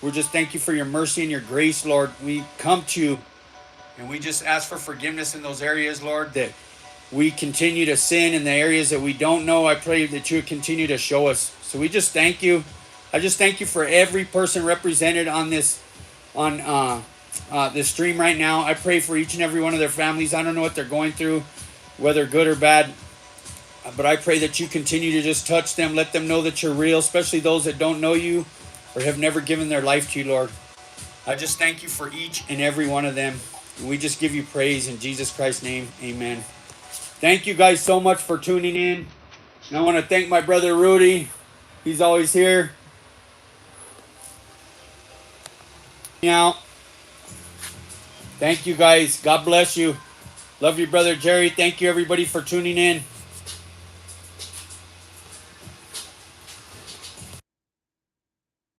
We just thank you for your mercy and your grace, Lord. We come to you and we just ask for forgiveness in those areas, Lord, that we continue to sin in the areas that we don't know. I pray that you would continue to show us. So we just thank you. I just thank you for every person represented on this this stream right now. I pray for each and every one of their families. I don't know what they're going through, whether good or bad, but I pray that you continue to just touch them. Let them know that you're real, especially those that don't know you or have never given their life to you, Lord. I just thank you for each and every one of them. And we just give you praise in Jesus Christ's name. Amen. Thank you guys so much for tuning in. And I want to thank my brother Rudy. He's always here. Out. Thank you guys. God bless you. Love you, brother Jerry. Thank you, everybody, for tuning in.